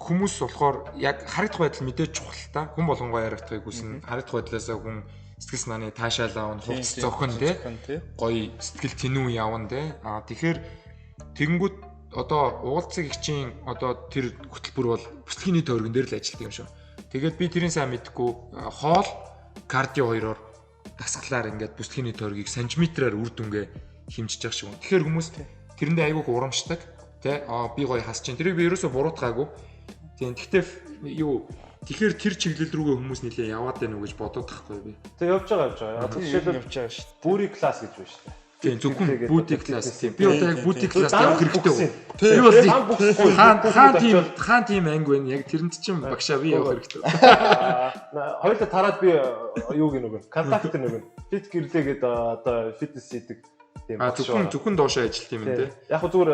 хүмүүс болохоор яг харагдах байдал мэдээж чухал та. Хүн болгонгоо яригдахыг хүснэ. Харагдах байдлаасаа хүн сэтгэл санааны таашаал авна, хувцас зохино тий. Гоё сэтгэл тэнүү явна тий. Тэгэхээр тэгэнгүүт одоо уулзах гिचийн одоо тэр хөтөлбөр бол бүсэлхийний тойргон дээр л ажилладаг юм шүү. Тэгээд би тэрийн сайн мэдхгүй хоол кардио хоёроор дасгалаар ингээд бүсэлхийний тойргийг сантиметраар үр дүнгээ хэмжиж явах шиг. Тэгэхээр хүмүүс тэрэндээ айгүйх урамшдаг тий. Би гоё хасч чинь тэрийг би ерөөсө буруутгаагүй. Тийм гэхдээ юу тэгэхээр тэр чиглэл рүүгээ хүмүүс нэлээ яваад байна уу гэж бодоод тахгүй би. Тэг явж байгаа. Жишээлбэл явж байгаа шүү. Бүри класс гэж байна шүү дээ. Тийм зөвхөн бүүти класс тийм. Би одоо яг бүүти класс явах хэрэгтэй үү? Би бол хаан тийм анги байна. Яг тэрэнд чинь багшаа би явах хэрэгтэй. Хоёулаа тараад би юу гэнэ контакт нэг фит гэрлээгээд одоо фитнес хийдэг тийм багш. Зөвхөн доошоо ажилт юм тий. Яг хөө зүгээр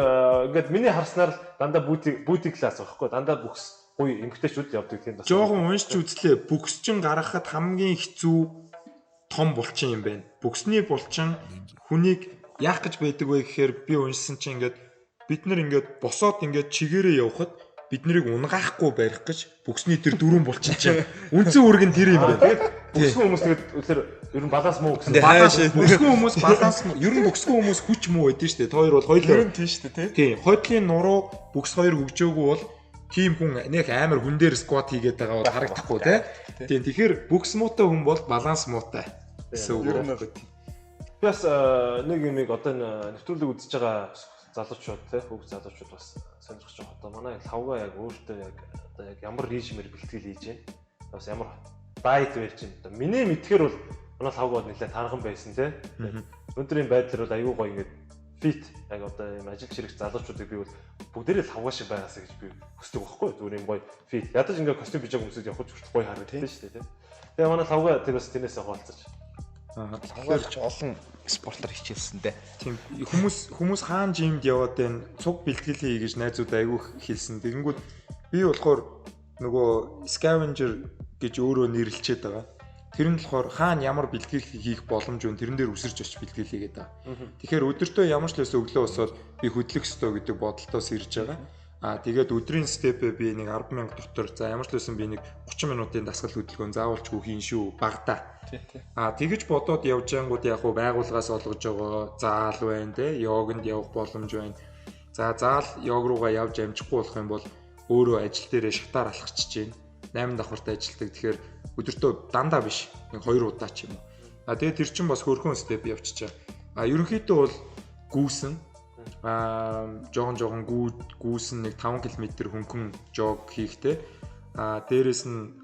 ингээд миний харснаар дандаа бүүти класс байхгүй. Дандаа бүкс гоё эмгтээчүүд явдаг тийм бас. Жохон уншиж үзлээ. Бүкс чин гаргахад хамгийн хэцүү том булчин юм байна. Бүксний булчин хүнийг яах гэж байдаг вэ гэхээр би уншсан чинь ингээд бид нар ингээд босоод ингээд чигээрээ явхад бид нарыг унгаахгүй барих гэж бүксний тэр дөрвөн булчин чинь үндсэн үүрэг нь тэр юм байна. Тэгээд бүксгүй хүмүүс тэгээд үнэхээр ер нь баланс муу гэсэн. Бүксгүй хүмүүс баланс ер нь бүксгүй хүмүүс хүч муу байдэн шүү дээ. Хоёр бол хоёулаа тийм шүү дээ тий. Хойдлын нуруу бүкс хоёр хөгжөөгүй бол тийм хүн нэг амар хүн дээр скват хийгээд байгаа бол харагдахгүй тий. Тийм тэгэхээр бүкс муутай хүн бол баланс муутай. Ер нь бол Би бас нэг юмыг одоо нэвтрүүлэг үзэж байгаа залуучууд тий хүүхд залуучууд бас сонирхож байгаа. Одоо манай лавга яг өөртөө яг одоо яг ямар режимээр бэлтгэл хийж байна. Бас ямар дайет байж байна. Одоо миний мэдхээр бол манай лавгууд нэлээд тархан байсан тий. Өнөөдрийн байдлаар бол аюу гоё ингээд фит яг одоо юм ажил чирэгч залуучуудыг би бол бүгдээрээ лавга шиг байгаасаа гэж би хүсдэг байхгүй. Зүгээр юм гоё фит. Ядаж ингээд костюм бижаг хүмүүсд явах ч гоё харагддаг шүү дээ тий. Тэгээ манай лавга тэр бас тэрнээсээ хаалцаж Лавгаарч олон спортоор хичээлсэндээ. Тийм хүмүүс хаан жимд яваад байна. Цуг бэлтгэл хий гэж найзууд айгүйх хэлсэн. Тэгэнгүүт би болохоор нөгөө scavenger гэж өөрөө нэрлэлчээд байгаа. Тэр нь болохоор хаан ямар бэлтгэл хийх боломж вэ? Тэрэн дээр үсэрч очиж бэлтгэл хийгээд байгаа. Тэгэхээр өдөртөө ямар ч лээс өглөө босоод би хөдлөх ёстой гэдэг бодолтоос ирж байгаа. Тэгээд өдрийн степээ би нэг 10,000 дотор за ямар ч лсэн би нэг 30 минутын дасгал хөдөлгөөн заавалчгүй хийн шүү багтаа. Тэгэж бодоод явж ангууд яг уу байгууллагаас олгож байгаа заал байна те йогонд явах боломж байна. За заал йог руугаа явж амжихгүй болох юм бол өөрөө ажил дээрээ шатаар алхчихж байна. 8 давхартай ажилдаг. Тэгэхээр өдөртөө дандаа биш. Нэг 2 удаа ч юм уу. Тэгээд тэр чинь бас хөрхөн степ явчихаа. Ерөнхийдөө бол гүүсэн жоохон гүүсэн нэг 5 км хөнгөн жог хийхтэй. Дээрээс нь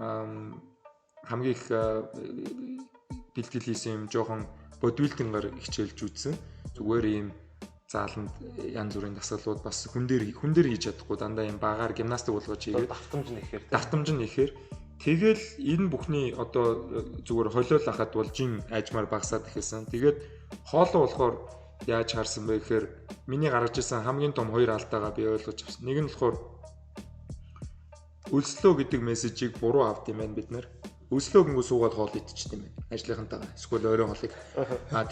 хамгийн их бэлтгэл хийсэн юм жоохон бодибилдингаар хичээлж үзсэн. Зүгээр ийм зааланд янз бүрийн дасгалууд бас хүн дээр хийж чадахгүй дандаа ийм багаар гимнастик болгож хийгээд давтамж нь ихээр тэгэл энэ бүхний одоо зүгээр холиол ахад бол жин ажмаар багасаад ихсэн. Тэгээд хоолоо болохоор яаж харсан бэ гэхээр миний гаргаж ирсэн хамгийн том хоёр алдаагаа би ойлгож авсан. Нэг нь болохоор өлслөө гэдэг мессежийг буруу авд юм байна бид нар. Өлслөө гингүү суугаад хоол идчихсэн юм байна. Ажлынхантайгаа эсвэл оройн хоолыг.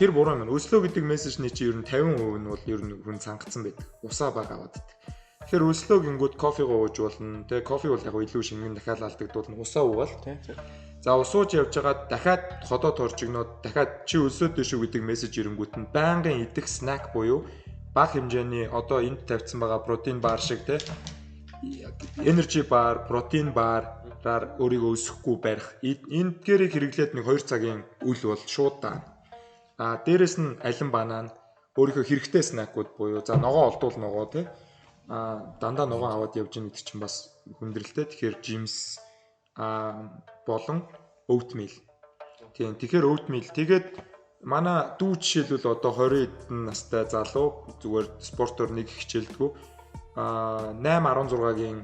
Тэр буруу юм. Өлслөө гэдэг мессежний чи ер нь 50% нь бол ер нь хүн цангацсан байдаг. Усаа бага аваад идэх. Тэгэхээр өлслөө гингүүд кофего ууж болно. Тэгээ кофе бол яг илүү шингэн дахиад алдагдуулна. Усаа уугаал. За усууж явж байгаа дахиад ходоод орчигноод дахиад чи өлсөөд дэшүү гэдэг мессеж ирэнгүүт нь байнгын идэх снак буюу бага хэмжээний одоо энд тавьсан байгаа протеин бар шиг те energy bar, protein bar-аар өөрийгөө өсөхгүй барих. Энд гэрийг хэрэглээд нэг 2 цагийн үл бол шууд даана. Дээрэс нь алин банан өөрийнхөө хэрэгтэй снакууд буюу за ногоо олдвол ногоо те дандаа ногоо аваад явж байгаа гэдэг чинь бас хүндрэлтэй. Тэгэхээр жимс болон oatmeal. Тийм. Тэгэхээр oatmeal тэгээд манай дүү жишээлбэл одоо 20 эдэн настай залуу зүгээр спортоор нэг хичээлдэггүй 8-16-гийн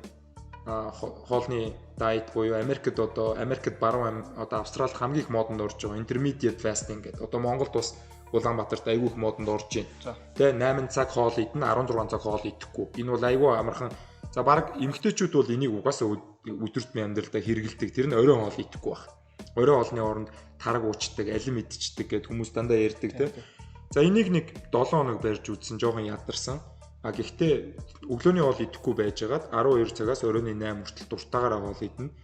хоолны дайет буюу Америкт баруун одоо Австрали хамгийн их модонд орж байгаа intermediate fasting гэдэг. Одоо Монголд бас Улаанбаатарт айгүй их модонд орж байна. Тэ 8 цаг хоол идэн 16 цаг хоол идэхгүй. Энэ бол айгүй амархан. За баг эмэгтэйчүүд бол энийг угаасаа өдөртмийн амьдралдаа хэрэгэлдэг. Тэр нь оройн хоол идэхгүй байх. Оройн хоолны оронд тараг уучдаг, алим идчихдэг гэд хүмүүс дандаа ярьдаг те. За энийг нэг 7 хоног барьж үзсэн, жоохон ядарсан. Гэхдээ өглөөний хоол идэхгүй байжгаад 12 цагаас оройн 8 хүртэл дуртаагаараа хоол идэнэ.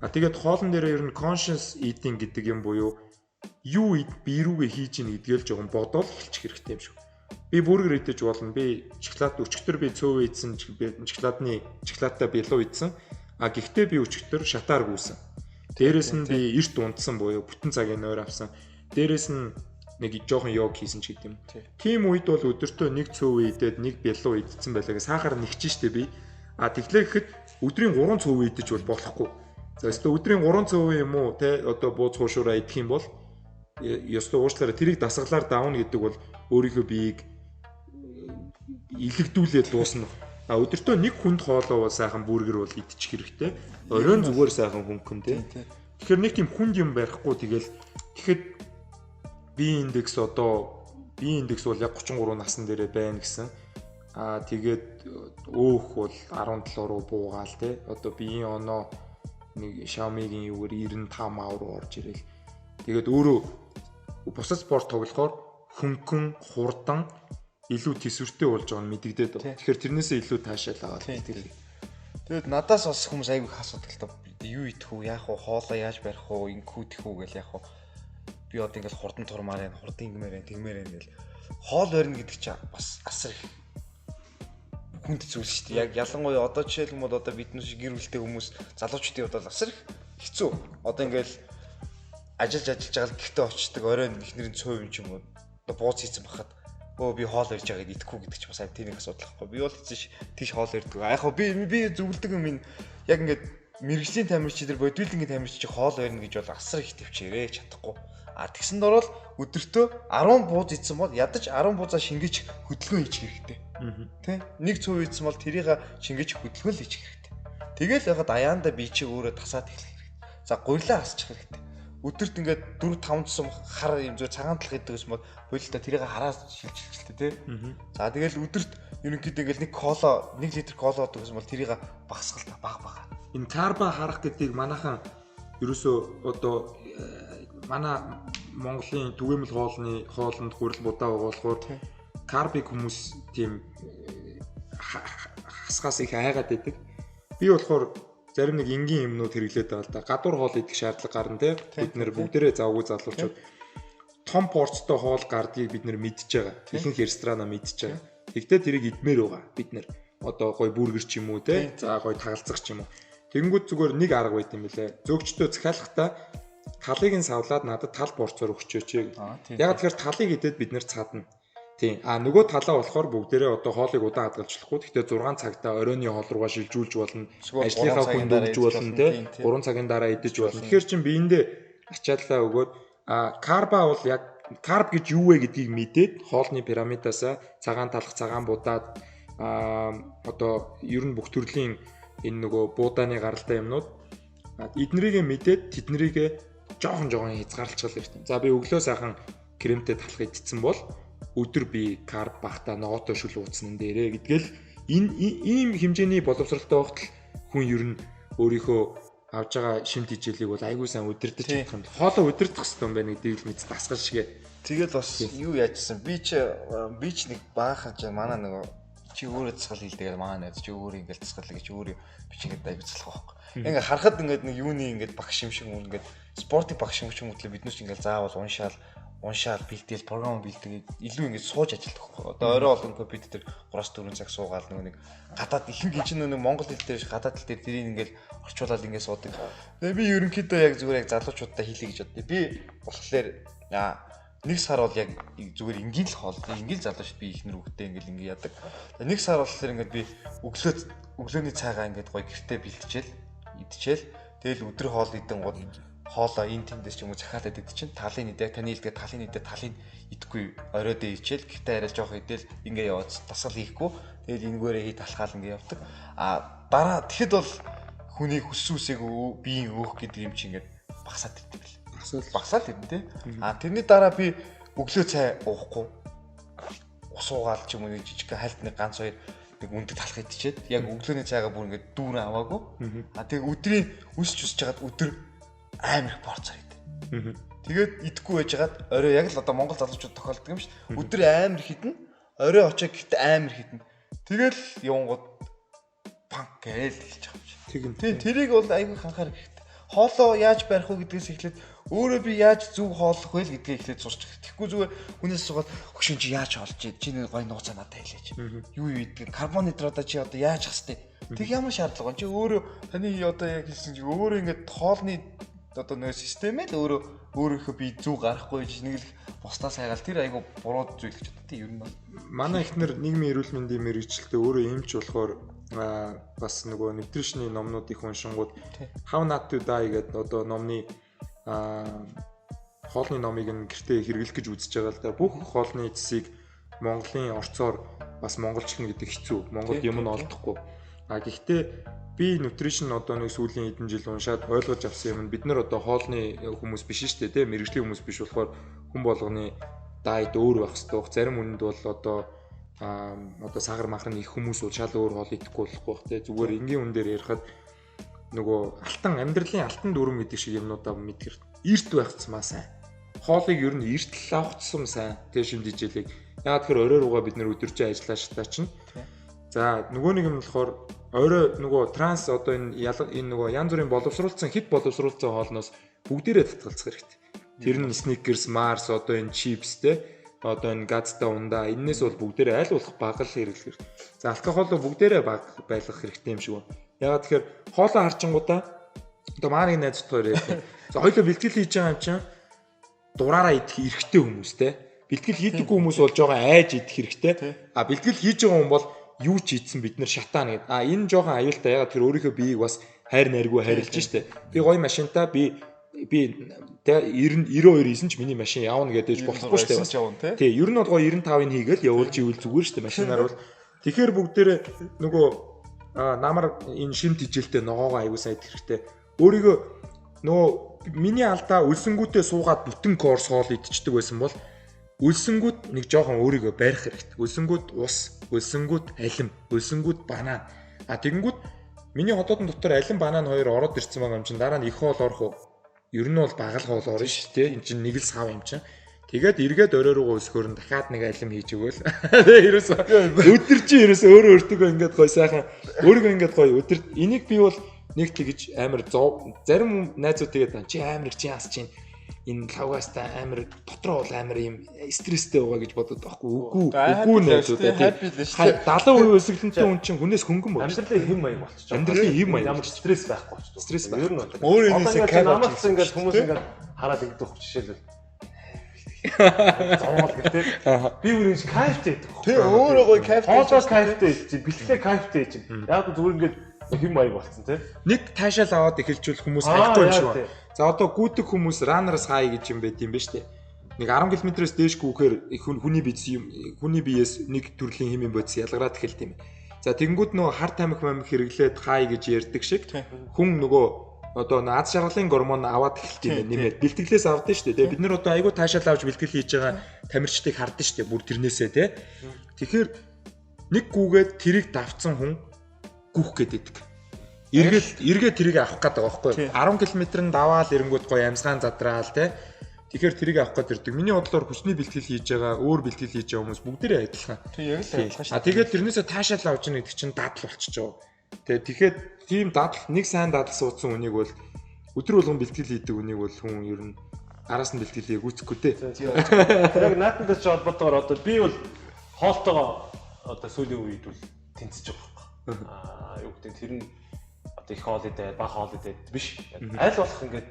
Тэгээд хоолн дээр ер нь conscious eating гэдэг юм буюу юу би рүүгээ хийж ийн гэдгээл жоохон бодоод хэлчих хэрэгтэй юм шиг. Би бургер идэж болно. Би шоколад өчигдөр би цөөвөө идсэн, шоколадтай бялуу идсэн. Гэхдээ би өчигдөр шатаар гүйсэн. Дээрээс нь би эрт унтсан буюу бүтэн цагийн нойр авсан. Дээрээс нь нэг жоохон йог хийсэн ч гэдэм. Тийм үед бол өдөртөө нэг цөөвөө идээд нэг бялуу идсэн байлаа. Сахар нэгчин штэ би. Тэглээ гэхэд өдрийн 3 цөөвөө идэж бол болохгүй. За өстө өдрийн 3 цөөвөө юм уу те одоо бууз хуушураа идэх юм бол ёстой уучлаарай тэрийг дасгалаар давна гэдэг бол өөрийнхөө биеийг илэгдүүлээд дуусна. Өдөртөө нэг хүнд хоолоо бол сайхан бургер бол идчих хэрэгтэй. Оройн зүгээр сайхан хөнгөн тий. Тэгэхээр нэг тийм хүнд юм барихгүй тэгэл тэгэхэд бие индекс бол яг 33 насн дээрээ байна гэсэн. Тэгээд өөх бол 17 руу буугаал тий. Одоо биеийн оноо нэг Xiaomi-гийн юугаар 95 мав руу орж ирэл. Тэгээд өөрөө бусад спорт тоглохоор хөнгөн, хурдан илүү төсвөртэй болж байгаа нь мэдэгдээд байна. Тэгэхээр тэрнээсээ илүү таашаал аваад байдаг. Тэгээд надаас бас хүмүүс айгүй асуудаг л та юу идэх үү, яах вэ, хоолоо яаж барих вэ, ингэх үү гэл яах вэ. Би одоо ингээл хурдан турмаар байна, хурдан ингэмээр байна, тэгмээр байна гэл. Хоол барина гэдэг чинь бас асар их хүнд зүйл шүү дээ. Яг ялангуяа одоо жишээлбэл одоо бидний шиг гэр бүлтэй хүмүүс залуучдын хувьд бол асар их хэцүү. Одоо ингээл ажиллаж байгаа л гэхдээ очдөг оройн ихнэрийн цөв юм ч юм уу. Одоо бууз хийцэн бахад би хоол ирж байгааг идэхгүй гэдэг чинь бас аа тийм нэг асуудал байхгүй. Би бол тийш хоол ирдэг. Яг би зүгэлдэг юм яг ингээд мэрэгжлийн тамирчид төр бодвилингийн тамирчид чи хоол барина гэж бол асар их төвчээрээ чадахгүй. Тэгсэнд орол өдөртөө 10 бууз идсэн бол ядаж 10 буузаа шингэж хөдөлгөөн хийчих хэрэгтэй. Тэ? Нэг цөв идсэн бол тэрийг шингэж хөдөлгөөн хийчих хэрэгтэй. Тэгэл ягаад аяанда би чи өөрөө тасаад эхлэх хэрэгтэй. За гуйлаа хасчих хэрэгтэй. Өдөрт ингээд 4-5 цусам хар юм зөв цагаан талх гэдэг юм бол бойлолтой тэрийг хараад шилжилчтэй тий. За тэгэл өдөрт ерөнхийдөө ингээд 1 литр кола одох юм бол тэрийг багсгал бага. Энэ карба харах гэдгийг манайхан ерөөсөө одоо манай Монголын түгээмэл хоолнд гурил будаа байгаа болохоор карбыг хүмүүс тийм хасгаас их айгаад байдаг. Би болохоор зарим нэг энгийн юмнууд хэрэглээд байгаа л да. Гадуур хоол идэх шаардлага гарна те. Бид нэр бүгдээрээ завгүй залуучууд том порцтой хоол гардгийг бид нэр мэдж байгаа. Ихэнх ресторана мэдж байгаа. Тэгтээ тэрийг идмээр байгаа. Бид нэр одоо гой бургер ч юм уу те. За гой тагалцах ч юм уу. Тэгэнгүүт зүгээр нэг арга байт юм билэ. Зөөгчдөө захиалахтаа талыг нь савлаад надад тал порцоор өгчөөч. Яг тэгэхээр талыг идээд бид нэр цаадна. Тийм. Нөгөө талаа болохоор бүгдээрээ одоо хоолыг удаан хадгалжлахгүй. Гэхдээ 6 цагтаа оройны хоол руугаа шилжүүлж болно. Ажлынхаа хүнд өгж болно тий. 3 цагийн дараа идэж болно. Тэгэхээр чин биендээ ачааллаа өгөөд карба бол яг карб гэж юу вэ гэдгийг мэдээд хоолны пирамидаасаа цагаан талах, цагаан будаад одоо ер нь бүх төрлийн энэ нөгөө буудааны гаралтай юмнууд эднэрийг мэдээд тэднэрийг жоохон хязгаарлалцгал хэрэгтэй. За би өглөө сайхан кремтэй талах идсэн бол өдөр би карб багтаа ногоотой шүл ууцсан дээрээ гэдгээл ийм хэмжээний боловсралтай байхад хүн ер нь өөрийнхөө авж байгаа шимт хичээлийг бол айгүй сайн удирдах чадах юм. Хоолоо удирдах хэрэгтэй юм байна гэдгийг л мэд дасгал шигээ. Тэгэл бас юу яажсан. Би ч нэг баахан ч манай нөгөө чи өөрөө засгал хийлдэгээр манай найз чи өөрөө ингээл засгал гэж өөрөө бичихэд айгүй цалах байхгүй. Ингээ харахад ингээд нэг юуны ингээд багш юм шиг ингээд спортын багш юм шиг мөтлөө биднээс ингээл заавал уншаал бэлдээл програм бэлдээ илүү ингээд сууж ажиллах байхгүй. Одоо орой болгон компьютер дээр 3-4 цаг суугаад нэг гадаад ихэнх чинь нэг монгол хэл дээр гадаад хэл дээр тэрийг ингээд орчуулаад ингээд суудаг. Тэгээ би ерөнхийдөө яг зүгээр яг залуучуудаа хэлье гэж боддоо. Би болохоор нэг сар бол яг зүгээр энгийн л хоол. Энгийн залууч би ихнэр хөвгтэй ингээд яадаг. Нэг сар болохоор ингээд би өглөөний цайгаа ингээд гоё гэртээ бэлтжээл идчихэл тэгэл өдрийн хоол идэн гол хоолоо энэ тэндээс ч юм уу захиалаад идэх чинь талын идэ таны хэлгээ талын идэ талын идэхгүй оройд ичээл гэхдээ арай жоох идэл ингээ яваад тасгал хийхгүй тэгэл энэгээрээ хий талхаал ингээ явдаг дараа тэгэхэд бол хүний хүссүүсийг биеийн өөх гэдэг юм чи ингээ багасаад ирдэг л багасаад ирнэ тий тэрний дараа би өглөө цай уухгүй ус уугаал ч юм уу нэг жижиг хальт нэг ганц хоёр нэг үндэг талах идчихэд яг өглөөний цайгаа бүр ингээ дүүрэн аваагүй тэг өдрийн үсч үсч жагаад өдөр амар их порцоор идэв. Тэгээд идэхгүй байжгаад орой яг л одоо Монгол залуучууд тохиолддог юм ш. Өдөр амар хитэн, орой очоо гэхдээ амар хитэн. Тэгэл явангууд панк гээл хэлж байгаа юм ш. Тийм тэрийг бол айгүй ханхаар хэрэгтэй. Хоолоо яаж барих уу гэдгээс эхлээд өөрөө би яаж зөв хооллох вэ гэдгийг эхлээд сурч ирэх. Тэгэхгүй зүгээр хүнээс асуугаад хөшин чи яаж хоолж ий? Чи нэг гой нууцаа надад хэлээч. Юу идэх? Карбонхидратаа чи одоо яаж хастай? Тэг ямар шаардлага вэ? Чи өөрөө таны одоо яг хэлсэн чи өөрөө ингээд хоолны одоо нэг систем л өөрийнхөө би зүг гарахгүй нэг л бусдаас хайгаал тэр айгу буруу зүйл гэж боддог тийм ер нь манай ихнэр нийгмийн эрүүл мэндийн мэрэгчлэлтэй өөрөө эмч болохоор бас нөгөө nutrition-ы номнууд их уншингууд How Not to Die гэдэг одоо номны хоолны номыг нь гэртээ хэрэглэх гэж үзэж байгаа л да. Бүх хоолны эцсийг Монголын орцоор бас монголчлно гэдэг хэцүү. Монголд юм нь олдохгүй. Гэхдээ би nutrition одоо нэг сүүлийн хэдэн жил уншаад ойлгож авсан юм. Бид нар одоо хоолны хүмүүс биш шүү дээ, мэрэгжлийн хүмүүс биш болохоор хүн болгоны дайет өөр байх хэрэгтэй. Зарим хүнд бол одоо сагар махрын их хүмүүс бол шал өөр хоол идэхгүй болохгүй бах те. Зүгээр энгийн хүн дээр ярихад нөгөө амьдралын алтан дүрм гэдэг шиг юмнуудаа мэдгэр эрт байхцмаа сайн. Хоолыг ер нь эртэл авахцсан сайн. Тэ шимдэж ялэг. Яагаад тэгэхээр орой руугаа бид нар өдөржин ажиллаа шатаа чинь. За нөгөө нэг юм болохоор орой нөгөө транс одоо энэ нөгөө янз бүрийн боловсруулсан хит боловсруулсан хоолноос бүгдээрээ татгалзах хэрэгтэй. Тэр нь Snickers, Mars одоо энэ chips те одоо энэ газтай ундаа энэс бол бүгдээрээ аль болох бага л хэрэглэх хэрэгтэй. За алкогол бүгдээрээ бага байлгах хэрэгтэй юм шиг байна. Ягаад тэгэхээр хоолоо харчингуудаа одоо маань нэг найзтайгаар ярьсан. За хоёулаа бэлтгэл хийж байгаа юм чинь дураараа идэх эрхтэй хүмүүс те. Бэлтгэл хийдэггүй хүмүүс бол жоохон айж идэх хэрэгтэй. Бэлтгэл хийж байгаа хүн бол юу ч ийдсэн бид нар шатаана гэдэг. Энэ жоохон аюултай. Ягаад тэр өөрийнхөө биеийг бас хайр найргүй хайрлаж штэ. Би гоё машинтаа би 92-9 ч миний машин явна гэдэж болохгүй штэ. Тий, ер нь бол гоё 95-ыг хийгээл явуулж ивэл зүгээр штэ машинаар бол. Тэгэхээр бүгдээрээ нөгөө намар энэ шимт ижилтэй ногоогоо аюул сайд хэрэгтэй. Өөрийгөө нөгөө миний алдаа үлсэнгүүтээ суугаад бүтэн корс хоол идчихдэг байсан бол үлсэнгүүд нэг жоохон өөрийгөө барих хэрэгтэй. Үлсэнгүүд ус, үлсэнгүүд алим, үлсэнгүүд банан. Тэгэнгүүт миний хотоодн дотор алим банан хоёр ороод ирсэн байгаа юм чинь дараа нь их хоол орох уу? Ер нь бол багал хоол орно шүү дээ. Энд чинь нэг л сав юм чинь. Тэгээд эргээд орой руугаа өсгөр нь дахиад нэг алим хийж өгөөл. Тэгээд өдөр чи ерөөсөө өөрөө өөртөө ингээд гой сайхан өөрийгөө ингээд гой өдөр энийг би бол нэг тэгж амар зарим найзууд тэгээд чи амар чи яас чинь энэ лавгастаа амар дотроо бол амар юм стресстэй байгаа гэж бодоод байхгүй үгүй найзууд тийм 70% өсөглөнтэй хүн чинь хүнээс хөнгөн байна. Амьдралын хэм маяг болчих. Амьдралын хэм маяг ямар стресс байхгүй болчих. Стресс байх. Ер нь өөр энэсээ намаас ингээд хүмүүс ингээд хараад ингэдэг жишээлбэл зовоол гэдэг. Би үрийн кайфтэй байдаг. Тэг өөрөө гоё кайфтэй. Хоолой кайфтэй чинь, бэлтгэл кайфтэй чинь. Яг зүгээр ингээд хэм маяг болцсон тий. Нэг таашаал аваад эхэлжүүл хүмүүс хайхгүй юм шиг байна. За одоо гүйтэг хүмүүс раннерс хай гэж юм байт юм ба штэ. Нэг 10 км-с дээш гүүхээр хүний биеэс нэг төрлийн хэмээн бодис ялгараад эхэлт юм. За тэгэнгүүт нөгөө хар тамхи мамх хэрэглээд хай гэж ярьдаг шиг хүн нөгөө одоо аз жаргалын гормон аваад эхэлт юм нэмээд бэлтгэлээс авдаг штэ. Тэгээ бид нар одоо айгүй таашаал авч бэлтгэл хийж байгаа тамирчдыг хардаг штэ. Бүр тэрнээсээ тий. Тэгэхээр нэг гүүгээд тэрийг давцсан хүн гүөх гэдэг. Эргээд тэрийг авах гэдэг байгаа байхгүй 10 км-ын даваал эрэнгүүд гоё амьсгаан задраал те. Тэгэхээр тэрийг авах гэдэг. Миний бодлоор хүчний бэлтгэл хийж байгаа, өөр бэлтгэл хийж байгаа хүмүүс бүгдээрээ адилхан. Тэг яг л адилхан шүү. Тэгээд тэрнээсээ таашаал авч ийн гэдэг чинь дадал болчихж байгаа. Тэгэхээр тийм дадал нэг сайн дадал суудсан хүнийг бол өдөр болгон бэлтгэл хийдэг хүнийг бол хүн ер нь араас нь бэлтгэлийг гүйцэхгүй те. Яг наатантай ч холбоотойгоор одоо би бол хоолтойгоо одоо сүүлийн үед бол тэнцэж байгаа байхгүй. Юу гэдэг тэр нь их хоол идэ, бага хоол идэ биш. Аль болох ингээд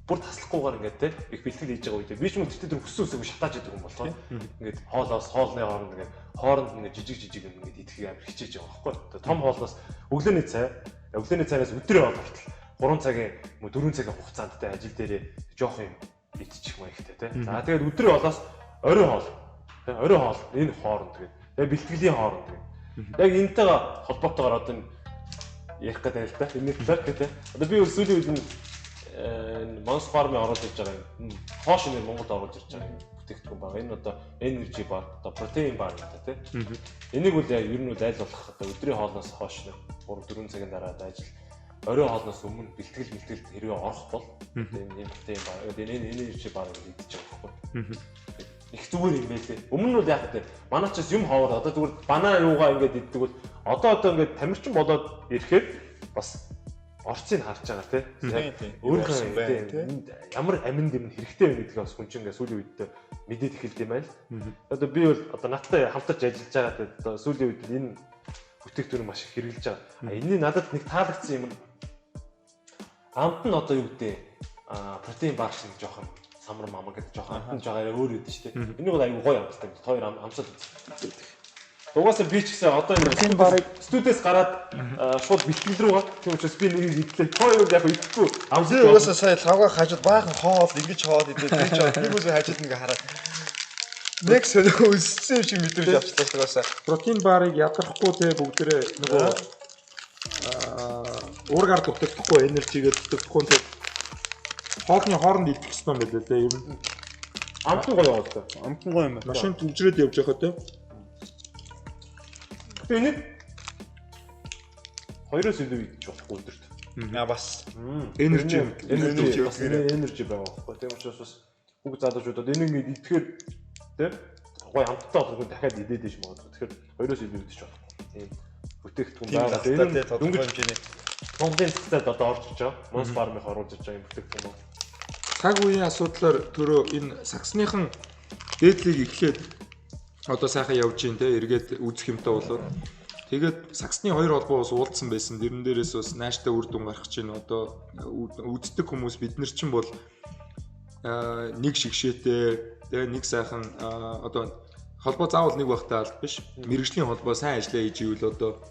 бүр таслахгүйгээр ингээд те их бэлтгэл хийж байгаа үед биш юм гэхдээ тэр хүссэн үсээг шатааж идэг юм болтоо. Ингээд хоолны хооронд ингээд жижиг юм ингээд идэх амар хичээж байгаа байхгүй. Том хоолноос өглөөний цайнаас өдрөө яваад хүртэл 3 цагийн 4 цагийн хугацаанд тэ ажил дээрээ жоох юм идчих маягтай тий. За тэгээд өдрийн хоолоос орой хоол тий орой хоол энэ хооронд тэгээд яг бэлтгэлийн хооронд тэгээд яг энэтэйгээ холбоотойгоор одоо ярих гэдэг л да. Энэ талаар тий. Одоо би сүүлийн үед Monster Farm-ыг оруулж ирж байгаа юм. Хоош нэр Монголд оруулж ирж байгаа юм бүтээгдэхүүн байгаа. Энэ одоо energy bar, одоо protein bar гэдэг тий. Энийг үл ер нь аль болох одоо өдрийн хоолноос хойш 3-4 цагийн дараа ажил орой хоолноос өмнө бэлтгэл хэрвээ орох бол энэ protein bar, энэ energy bar идэж байгаа байхгүй. Их зүгээр юм байлээ. Өмнө нь бол яг гэдэг манай ч юм хоовор одоо зүгээр банаа юугаа ингээд иддэг бол одоо ингээд тамирчин болоод ирэхэд бас орцыг харж байгаа тий. Өөрийнхөө ямар амин дэм хэрэгтэй вэ гэдгийг бас хүн чинь ингээд сүүлийн үед мэдээд эхэлд юм байна л. Одоо би бол одоо надтай хамтарч ажиллаж байгаа одоо сүүлийн үед энэ бүтээгдэхүүн маш их хэрэгжилж байгаа. Энийн надад нэг таалагдсан юм. Амт нь одоо юу гэдэг протеин бар шиг жоохон самар мамар гэдэг жоохон амт нь жаагаар өөр өгдөө шүү дээ. Энийг бол аюу гоё амттай. Хоёр амсал үзсэн. Угаасаа би ч гэсэн одоо энэ барыг студиэс гараад шууд бэлтгэл рүү гад. Тийм учраас би нэг идлээ. Хоёр яг идэхгүй. Амсал угаасаа сая лавга хажууд баахан хоол ингэж хоод идээд би ч нэгөөсөө хажууд ингээ хараад нэг сөлөө өссөн шиг мэдэрч авчлаа угаасаа. Протеин барыг ядрахгүй те бүгдээрээ нөгөө уургаар дутагдахгүй энержигээ дутагдахгүй те хоолны хооронд идэх гэсэн юм байлээ те ер нь. Амтан гоё яваад та. Амтан гоё юм байна. Машин төвжрээд явж байхад те. Энийг 2-оос илүү идэж болохгүй өдөрт. Аа бас Energy байгаа байхгүй. Тийм учраас бас бүгд залуучуудад энийг идэхээр тийм гоё амттай болох дахиад идээд иж магадгүй. Тэгэхээр 2-оос илүү идэж болохгүй. Тийм бүтээгдэхүүн байгаа. Энэ дөнгөж хэмжээний Монголын цэцэд одоо орж иж байгаа. Monster Farm-ыг оруулж иж байгаа юм бүтээгдэхүүн. Цаг үеийн асуудлаар төрөө энэ саксныхан дээдлийг эхлээд одоо сайхан явж гин те эргээд үзэх юмтай болоод тэгээд саксны хоёр холбоо бас уулзсан байсан. Дэрэн дээрээс бас нааштай үр дүн гарах чинь одоо үздэг хүмүүс бид нар чинь бол нэг шигшээтэй тэгээ нэг сайхан одоо холбоо заавал нэг багтаа аль биш. Мэргэжлийн холбоо сайн ажиллаа хийж ивэл одоо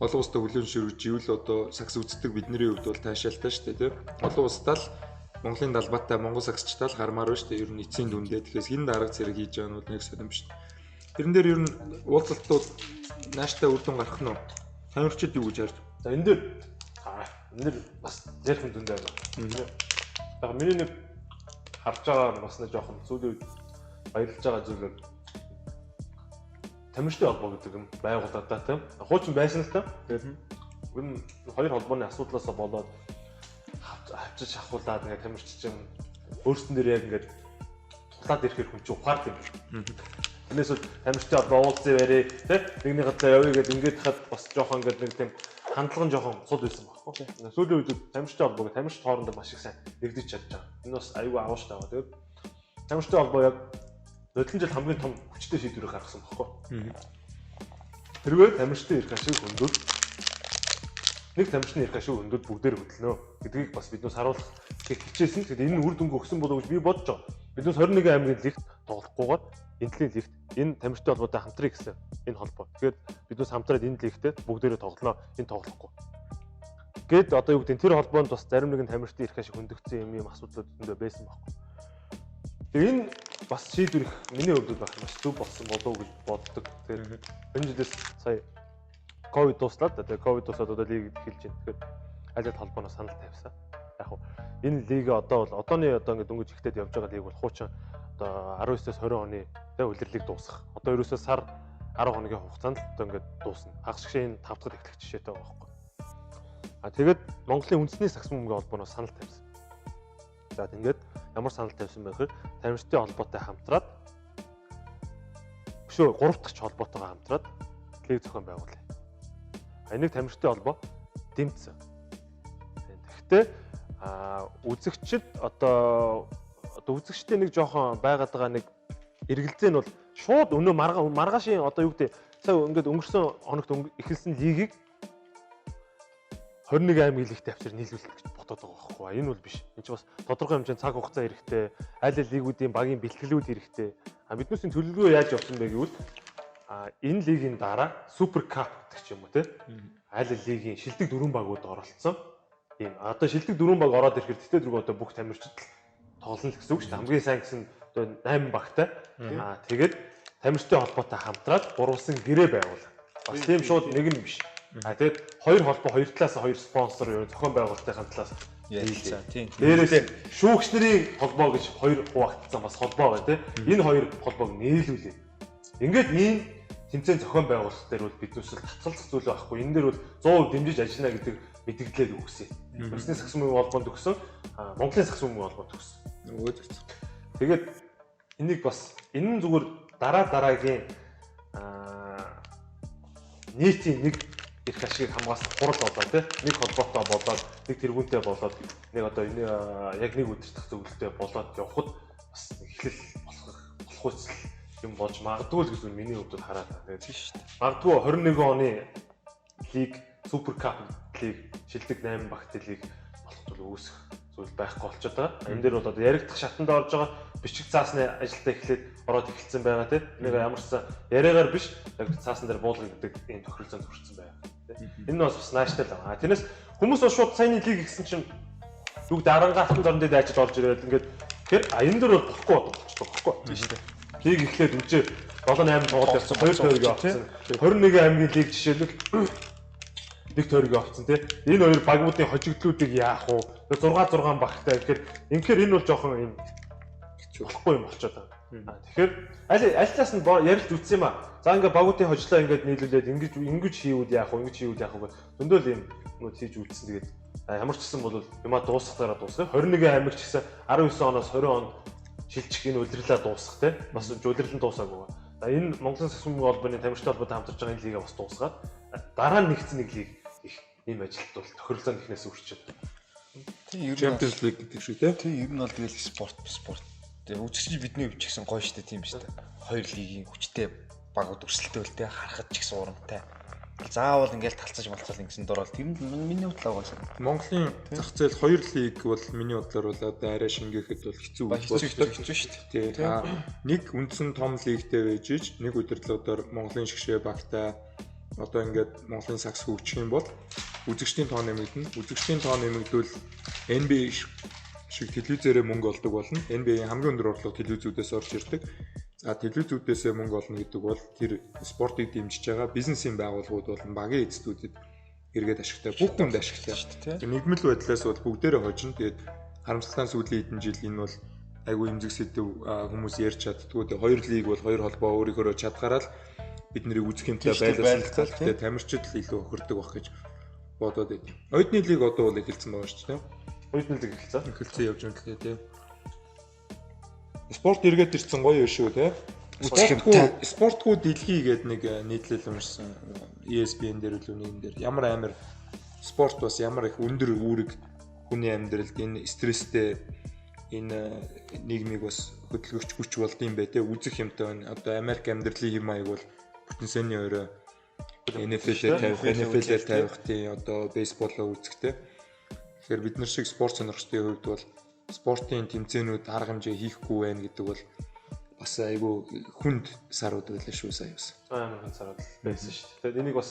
олон улстай хүлээн шүргэж ивэл одоо сакс үздэг бидний хувьд бол таашаалтай шүү дээ тийм. Олон улстай л Монголын далбаатай Монгол саксчтай л гармаар байна шүү дээ. Ер нь эцсийн дүндээ тэгэхээр хин дарга зэрэг хийж байгаа нь нэг сонирм шүү дээ. Тэрэн дээр ер нь уулзалтууд нааштай үр дүн гарах нь тамирчид юу гэж харж. За энэ дээр бас зэрхэн дүндээ байна. Яг миний нэг харж байгаа бас нэг жоохон сүүлийн үед баярлж байгаа зүйл тамирчдын холбоо гэдэг юм байгууллагатай тийм. Хуучин байсан л та. Тэгээд энэ хоёр холбооны асуудлаасаа болоод авчиж шахуулаад ингээд тамирчид чинь өөрсдөн дээр яг ингээд тулаад ирэхээр хүн чинь ухаард юм. Тэрнээс бол тамирчдын холбоо уулзсан барэ тийм. Нэгний гадаа явъя гэдэг ингээд хахад бас жоохон ингээд нэг тийм хандлага нь жоохон цул байсан байхгүй. Сүүлийн үед тамирчдын холбоог тамирчид хоорондоо маш их сайн нэгдэж чадж байгаа. Энэ бас аюу аавштай байгаа. Тэгээд тамирчдын холбоо яг нодлон жил хамгийн том хүчтэй шийдвэрийг гаргасан байхгүй. Тэрвээ тамирчдын эрх ашиг хөндөд нэг тамирчны эрх ашиг хөндөд бүгдээр хөдлөнө гэдгийг бас биднээс харуулах хичээсэн. Тэгэхээр энэ үр дүнг өгсөн болов уу гэж би бодож байгаа. Биднээс 21 аймгийн лигт тоглохгүйгээр энэлийн лигт энэ тамирчдын холбоотой хамтрыг гэсэн энэ холбоо. Тэгэхээр биднээс хамтраад энэ лигтээ бүгдээрээ тоглоно. Энэ тоглохгүй. Гэт одоо юу гэдэг нь тэр холбоонд бас зарим нэгэн тамирчдын эрх ашиг хөндөгдсөн юм асуудлууд өндөө байсан байхгүй. Тэгээ энэ бас шийдвэр их миний хувьд байх маш зөв болсон болов уу гэж боддог. Тэгэхээр энэ жилээс сая ковид дуслаад тэгээ ковид дуслаад одоо лиг эхэлж байна. Тэгэхээр аль холбооноос санал тавьсан. Яг хуу энэ лиг одоо бол одооны одоо ингэ дөнгөж ихтэй явж байгаа лиг бол хуучин одоо 19-с 20 оны тэ улирлыг дуусгах. Одоо ерөөсөө сар 10 хоногийн хугацаанд л одоо ингэ дуусна. Хагас шиг энэ 5 дахь эхлэх жишээтэй байгаа байхгүй. Тэгээд Монголын үндэсний сакс бөмбөгийн холбооноос санал тавьсан. За тэгээд ямар санал тавьсан бэ гэхээр тамирчдын холбоотой хамтраад өшөө 3 дахь холбоотойгоо хамтраад лиг зохион байгуулъя. Энийг тамирчдын холбоо дэмжсэн. Тэгэхдээ үзэгчд одоо үзэгчдийн нэг жоохон байгаад байгаа нэг эргэлзээ нь бол шууд өнөө маргаашийн одоо юу гэдэг сая ингээд өнгөрсөн хоногт эхэлсэн лигийг 21 аймгийн лигт авчир нийлүүлэх гэж бодоод байгаа байхгүй. Энэ бол биш. Энд чинь бас тодорхой хэмжээний цаг хугацаа хэрэгтэй, аль аль лигүүдийн багийн бэлтгэлүүд хэрэгтэй. Биднээс энэ төлөвлөгөө яаж явсан бэ гэвэл энэ лигийн дараа Супер Кап гэдэг ч юм уу те. Аль аль лигийн шилдэг 4 багууд оролцсон. ийм одоо шилдэг 4 баг ороод ирэхэд тэтэ дөрөв одоо бүх тамирчид тоглоно л гэсэн үг шүү дээ. Хамгийн сайн гэсэн одоо 8 багтай. Тэгээд тамирчтай холбоотой хамтраад гурвалсан гэрээ байгуул. Бас тийм шууд нэг нь биш. Тэгээд хоёр холбоо хоёр талаас хоёр спонсор юу зохион байгуулалтын талаас ялцсан тийм. Дээрээс шүүгчнэрийн холбоо гэж хоёр хуваагдсан бас холбоо байна тийм. Энэ хоёр холбоог нийлүүлээ. Ингээд ийм тэмцээн зохион байгуулалт дээр бол бид нүсэл татгалзах зүйл байхгүй. Энэ дээр бол 100% дэмжиж ажиллана гэдэг мэдээлэл өгсөн. Бизнес саксмын холбоонд өгсөн, Монголын саксмын холбоонд өгсөн. Тэгээд энийг бас энэ нь зүгээр дараагийн нийтийн нэг их ашиг хамгаалах хурал болоо тийм. Нэг холбоотой болоод, нэг тэргуунтэй болоод, нэг одоо энэ яг нэг өдөртөх зөвлөлтөй болоод явхад бас эхлэл болох үсэл юм болж магадгүй л гэж миний хувьд хараад байна. Тийм шүү дээ. Магадгүй 21 оны лиг Супер Кап лиг шилдэг 8 багтай лиг болох үүсэх зүйл байхгүй болчиход байгаа. Энэ дээр бол одоо яригдах шатанд орж байгаа бичиг цаасны ажилдаа эхлээд ороод эхэлсэн байгаа тийм. Нэг ямарсан яриагаар биш яг цаасан дээр буулгах гэдэг ийм тохиролцоо төрсэн байгаа. Энэ нь бас нааштай л байгаа. Тэрнээс хүмүүс бол шууд саяны лиг гэсэн чинь бүгд дарангалтанд орнд дээр ажил олж ирээд ингээд тэр энэ дээр бол болохгүй болчихдог байхгүй. Тийм шүү дээ. Лиг эхлээд үчээ 7-8 тоглолт явсан 2 тойрог авсан. 21 аймгийн лиг жишээлбэл нэг тойрог авсан тийм. Энэ хоёр багуудын хожигдлуудыг яах вэ? 6 багтай гэхээр инхээр энэ бол жоохон юм болохгүй юм болчиход байгаа. Тэгэхээр аль талаас нь ярилж үтсэн юм аа. За ингээ багуудын хожлоо ингээд нийлүүлээд ингэж хийвэл яах вэ? Ингэж хийвэл яах вэ? Зөндөл юм нүд хийж үлдсэн. Тэгээд ямар ч гэсэн бол юмаа дуусгахаараа дуусгах. 21 аймаг ч гэсэн 19 оноос 20 онд шилжих энэ удирлаа дуусгах тийм. Бас удирлан дуусаагүй. За энэ Монголын саксмын холбооны тамирчтай холбоотой хамтарч байгаа энэ лигээ бас дуусгаад дараа нь нэгдсэн нэг лиг их ийм ажилт бол тохиролцоо ихнээс үрчээд. Тийм ер нь Champions League гэдэг шүү тийм. Тийм ер нь бол тэгэл спорт. Тэгээ үзэгч бидний хувьд ч гэсэн гоё штэ тийм шүү дээ. Хоёр лигийн хүчтэй багууд өрсөлдөй бол тэ харахад ч гэсэн урамтай. Заавал ингээл талцаж малцал ингэсэн дор бол тэр нь миний бодлоо гоё. Монголын зах зээл хоёр лиг бол миний бодлоор бол одоо арай шингээхэд бол хэцүү хэцүү шүү дээ. Нэг үндсэн том лигтэй байж ич нэг удирдлагуудаар Монголын шгшээ багтай одоо ингээд Монголын сакс хөгжих юм бол үзэгчдийн тоо нэмэгдэнэ. Үзэгчдийн тоо нэмэгдвэл NBA шиг телевизээрээ мөнгө олдог болно. NBA-ийн хамгийн өндөр орлого телевизүүдээс орж ирдэг. За телевизүүдээс мөнгө олно гэдэг бол тэр спортыг дэмжиж байгаа бизнесийн байгууллагууд болон багийн эзэдүүдэд эргээд ашигтай. Бүх хүнд ашигтай шүү дээ. Нийгмэл байдлаас бол бүгдээрээ хожно. Тэгээд харамсалтай сүүлийн хэдэн жил энэ бол айгүй эмзэг сэдв хүмүүс ярьж чаддгүй. Тэгээд хоёр лиг бол хоёр холбоо өөрийнхөө чадхаараа л бид нарыг үзэх юмтай байлгуулсан. Тэгээд тамирчид л илүү хөрдөг байх гэж бодоод байд. Оюутны лиг одоо бол эхэлсэн байгаа шүү дээ. Оюутны лиг эхэлсэн явж байгаа тийм. Спорт эргээд ирсэн гоё шүү те. Спортгүй дэлхий гэдэг нэг нийтлэл уншсан. ESPN дээр үлээ нэгэн дээр ямар амар спорт бас ямар их өндөр үүрэг хүний амьдралд энэ стресстэй энэ нийгмийг бас хөдөлгөгч хүч болдсон бай те. Үзэх юмтай байна. Одоо Америк амьдралын хэм маяг бол бүтэнсэний өрөө NFL-ээр тавих тийм одоо бейсболоо үзэхтэй. Тэгэхээр бид нар шиг спорт сонирхчдын хувьд бол спортын тэмцээнүүд арга хэмжээ хийхгүй байна гэдэг бол бас айгүй хүнд сарууд байлаа шүү сая бас. Амар хүнд сарууд байсан шүү дээ. Тэгээд энийг бас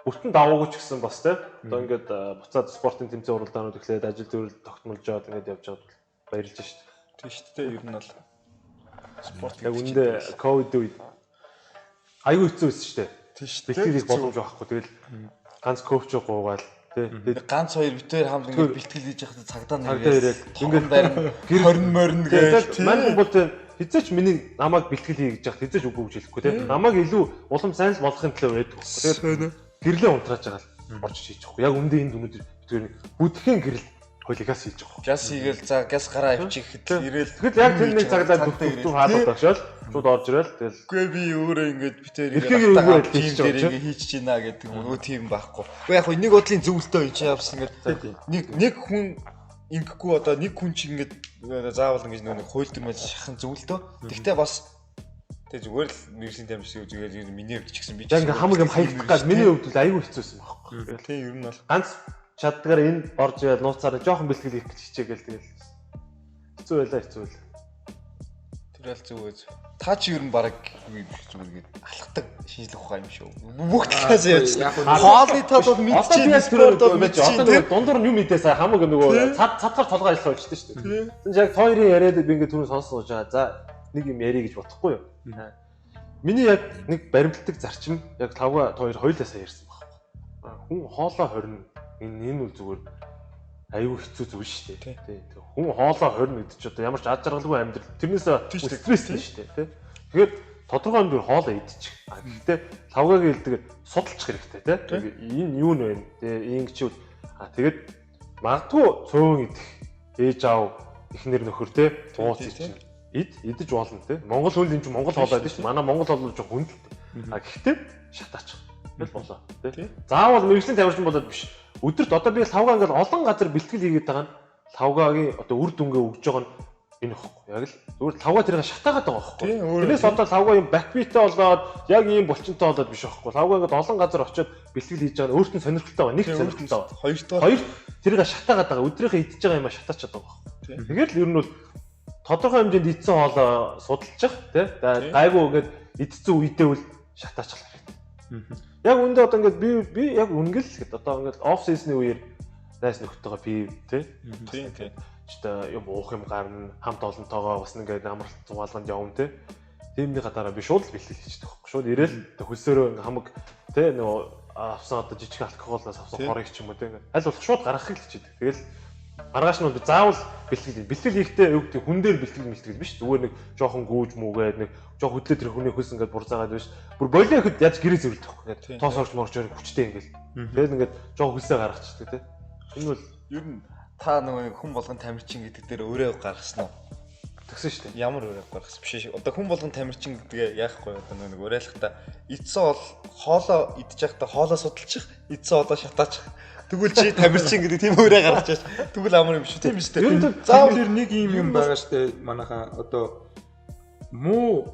бүртэн даваагүй ч гэсэн бас тийм одоо ингээд буцаад спортын тэмцээн уралдаанууд эхлээд ажил төрөл тогтмолж яваад ингээд явж байгаад баярлж шүү дээ. Тийм шүү дээ. Ер нь бол спорт яг үндэ ковид үед айгүй хэцүү байсан шүү дээ. Тийм шүү дээ. Бэлтгэлийг боломж байхгүй. Тэгэл ганц коуч гуугаал тэгээд ганц хоёр битээр хамт ингээд бэлтгэл хийж яхад цагдаа нэрээ ингээд гэр хорн гэж мань бол хизээч миний намайг бэлтгэл хий гэж яхад хизээч үгүй гэж хэлэхгүй тийм намайг илүү улам сайн л болохын төлөө байдаг. Тэгээд гэрлээ унтрааж байгаа л орж хийж байгаа. Яг үндэ энэ дүнүүд битгээр бүдхэн гэрэл хуулигаас хийж байгаа. Газ хийгээл за газ гараа авчих гэхэд ирээл тэгэл яг тэр нэг цаглаад дүртүү хаалт багшаал шууд орж ирэл тэгэл үгүй би өөрөө ингээд битээр ингээд тийм дээр ингээд хийчих гинэ гэдэг нөгөө тийм байхгүй. Уу яг нэг бодлын зөвлөлтөө энэ чинь явсан ингээд нэг хүн ингэхгүй одоо нэг хүн чинь ингээд заавал ингээд нөгөө хууль дүрмээс шахан зөвлөлтөө. Тэгтээ бас тэг зүгээр л мэржлийн тамирчид зүгээр миний хувьд ч гэсэн би яг ингээд хамаг юм хаягдах гад миний хувьд л аюу хэцүүсэн байхгүй. Тийм ер нь бол ганц чаддгаар энэ орж ирээд нууцаараа жоохон бэлтгэл хийх гэж хичээгээл тэгэл хэцүү байлаа. Тэр аль зүг үү. Та чи ер нь баг зүгээр алхдаг шинжлэх ухаан юм шүү. Бүх талаас яаж хоолны тал бол мэдчихээн спорт бол одоо нэг дундуур нь юм мэдээсээ хамаг нөгөө цадгаар толгой ажиллах болчтой шүү дээ. Тэгвэл яг хоёрын яриад би ингээд түрүү сонсож байгаа. За нэг юм ярий гэж бодохгүй юу? Миний яг нэг баримтлагдаг зарчим яг тавга хоёулаа сая ярьсан байхгүй. Хүн хоолоо хорно. Энэ үл зүгээр аюу хэцүү зүйл шүү дээ. Тий. Хүн хоолоо хорно гэдэг чинь одоо ямар ч ад жаргалгүй амьдрал. Тэрнээс стресс шүү дээ, тий. Тэгэхээр тодорхой хэмжээгээр хоолоо идчих. Гэхдээ тавгагийн хэлдэг судалчих хэрэгтэй, тий. Энэ юу нэ вэ? Тий, ингэчүүл. Тэгээд магадгүй цөөн идэх ээж аав эхнэр нөхөр тий ууц чинь идэж болно тий. Монгол хүн энэ чинь монгол хоолоо байдаг шүү. Манай монгол хоолоо жоо хүндэлтэй. Гэхдээ шатаачих. Тэгэл болоо тий. Заавал мэрэгжлийн тамирчин болоод биш. Өдөрт одоо би лавга ингээд олон газар бэлтгэл хийгээд байгаа нь лавгагийн одоо үр дүнгээ өгж байгаа нь энэ ихгүй. Яг л зүгээр лавга тэрийг шатаагаад байгаа байхгүй. Тэрнээс одоо лавга юм бакбиттэй болоод яг ийм булчинтай болоод биш байхгүй. Лавга ингээд олон газар очиод бэлтгэл хийж байгаа нь өөртөө сонирхолтой байгаа. Нэг сонирхолтой байгаа. Хоёр тэрийг шатаагаад байгаа. Өдрийнхөө идэж байгаа юм шатаачаад байгаа байхгүй. Тэгэхээр л ер нь бол тодорхой хэмжээнд идсэн хоолоо судалчих тий. Гайгүй ингээд идсэн үедээ бол шатаачих хэрэгтэй. Яг үндэ одоо ингээд би яг үнгэл гэхэд одоо ингээд оф сизны үеэр найс нөхдөйгөө пив тий. Тийм. Чита юм уух юм гарна хамт олонтойгоо бас ингээд амралт цугаалганд явна тий. Тиймний гадаараа би шууд л бэлтгэл хийчихдэг байхгүй. Шууд ирээл хөлсөөрөө хамаг тий нөгөө авсан одоо жижиг алкоголоос авсан хорыг ч юм уу тий ингээд аль болох шууд гаргахыг л хичээдэг. Тэгэл маргааш нь би заавал бэлтгэл хийхдээ юу гэдэг хүн дээр бэлтгэл биш. Зүгээр нэг жоохон гүүж мүүгээд нэг жоох хөдлөө тэр хүний хөлс ингээд бурзаагаад биш. Бүр болио ихэд яаж гэрээ зөрлөдөг байхгүй. Тоос орж морчоор хүчтэй ингээд. Тэгээд ингээд жоох хөлсөө гаргачихдаг тий. Энэ бол ер нь та нөгөө хүн болгон тамирчин гэдэг дээр өөрөө гаргасан уу? Тэгсэн шүү дээ. Ямар өөрөө гаргасан биш шүү. Одоо хүн болгон тамирчин гэдгээ яахгүй одоо нэг уриалахта эдсэн бол хоолоо идчих байхдаа хоолоо судалчих, эдсэн хоолоо шатаачих. Тэгвэл чи тамирчин гэдэг тийм өөрөө гаргаж чаж. Тэгвэл амар юм шүү тийм шүү дээ. Заавал нэг юм байгаа шүү дээ. Манайхаа одоо муу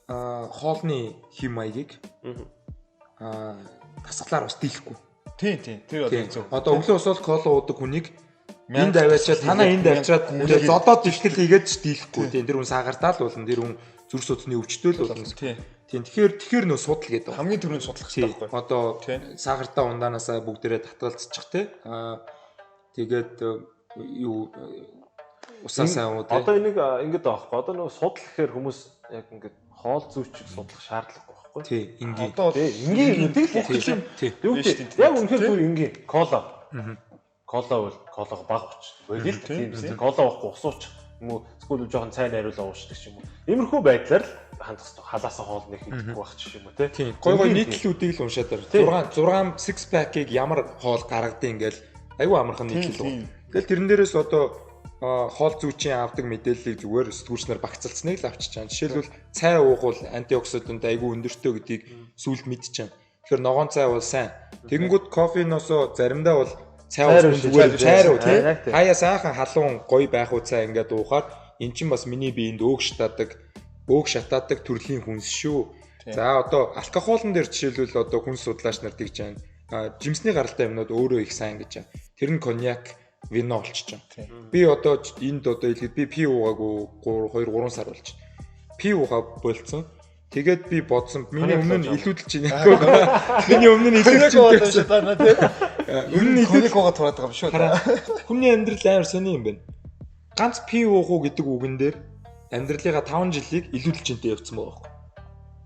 хоолны хэм маягийг тасгалаар бас дийлэхгүй. Тийм. Тэр бол зөв. Одоо өглөө усвал кола уудаг хүнийг энд аваачаад танаа энд авчираад зодоод бэлтгэл хийгээд дийлэхгүй. Тийм тэр хүн сагардаал болно. Тэр хүн зүрх судасны өвчтөл болно. Тийм тэгэхээр нөө судал гэдэг. Хамгийн түрүүнд судлах хэрэгтэй байхгүй. Одоо сагартаа ундаанасаа бүгдээрээ татгалзчих тий. Тэгээд юу усаасаа уу тий. Одоо энийг ингэдэг аахгүй. Одоо нөгөө судал гэхээр хүмүүс яг ингээд хоол зүйчиг судлах шаардлагагүй байхгүй. Тий, энгийн. Одоо энгийн идэл юм. Юу гэдэг. Яг үнэхээр зүгээр энгийн кола. Кола бол колог баг уч. Болил тийм ээ. Кола уухгүй усууч. Юм уу эсвэл жоохон цай найруулаа уушдаг ч юм уу. Иймэрхүү байдлаар хандах хэрэгтэй. Халаасаа хоол нэг идэхгүй байх ч юм уу тий. Тийм. Гой нийтлүүдийг л уншаад байна. 6 6 pack-ыг ямар хоол гаргадیں۔ Ингээл айгүй амархан нийтлэл байна. Тэгэл тэрэн дээрээс одоо хоол зүйчийн авдаг мэдээллийг зүгээр сэтгүүлчнэр багцалцсныг л авчиж чана. Жишээлбэл цай уух бол антиоксидант айгүй өндөртэй гэдгийг сүүлд мэдчихэв. Тэгэхээр ногоон цай бол сайн. Тэгэнгүүт кофеноосоо заримдаа бол цай ууж цайруу тий. Хаяа сайхан халуун гоё байх уу цай ингээд уухаар эн чинь бас миний биед өг шатаадаг төрлийн хүнс шүү. За одоо алкоголн дээр жишээлбэл одоо хүн судлаач нар тэгж байна. Жимсний гаралтай юмнууд өөрөө их сайн гэж байна. Тэр нь коньяк, вино болчихж байна. Би одоо энд одоо хэлэхэд би пи уугаагүй 2 3 сар болж байна. Пи уугаа болцсон. Тэгээд би бодсон миний өмнө нь илүүдэлж байна. Миний өмнө нь илүүдэлж байна тий. Өмнө нь коньяк уугаа тураад байгаа юм шүү. Хүний амьдрал амар сони юм байна. Ганц пи уух уу гэдэг үгэн дээр амьдралынхаа 5 жилийг илүүдэлжинтэй явцсан байгаа байхгүй.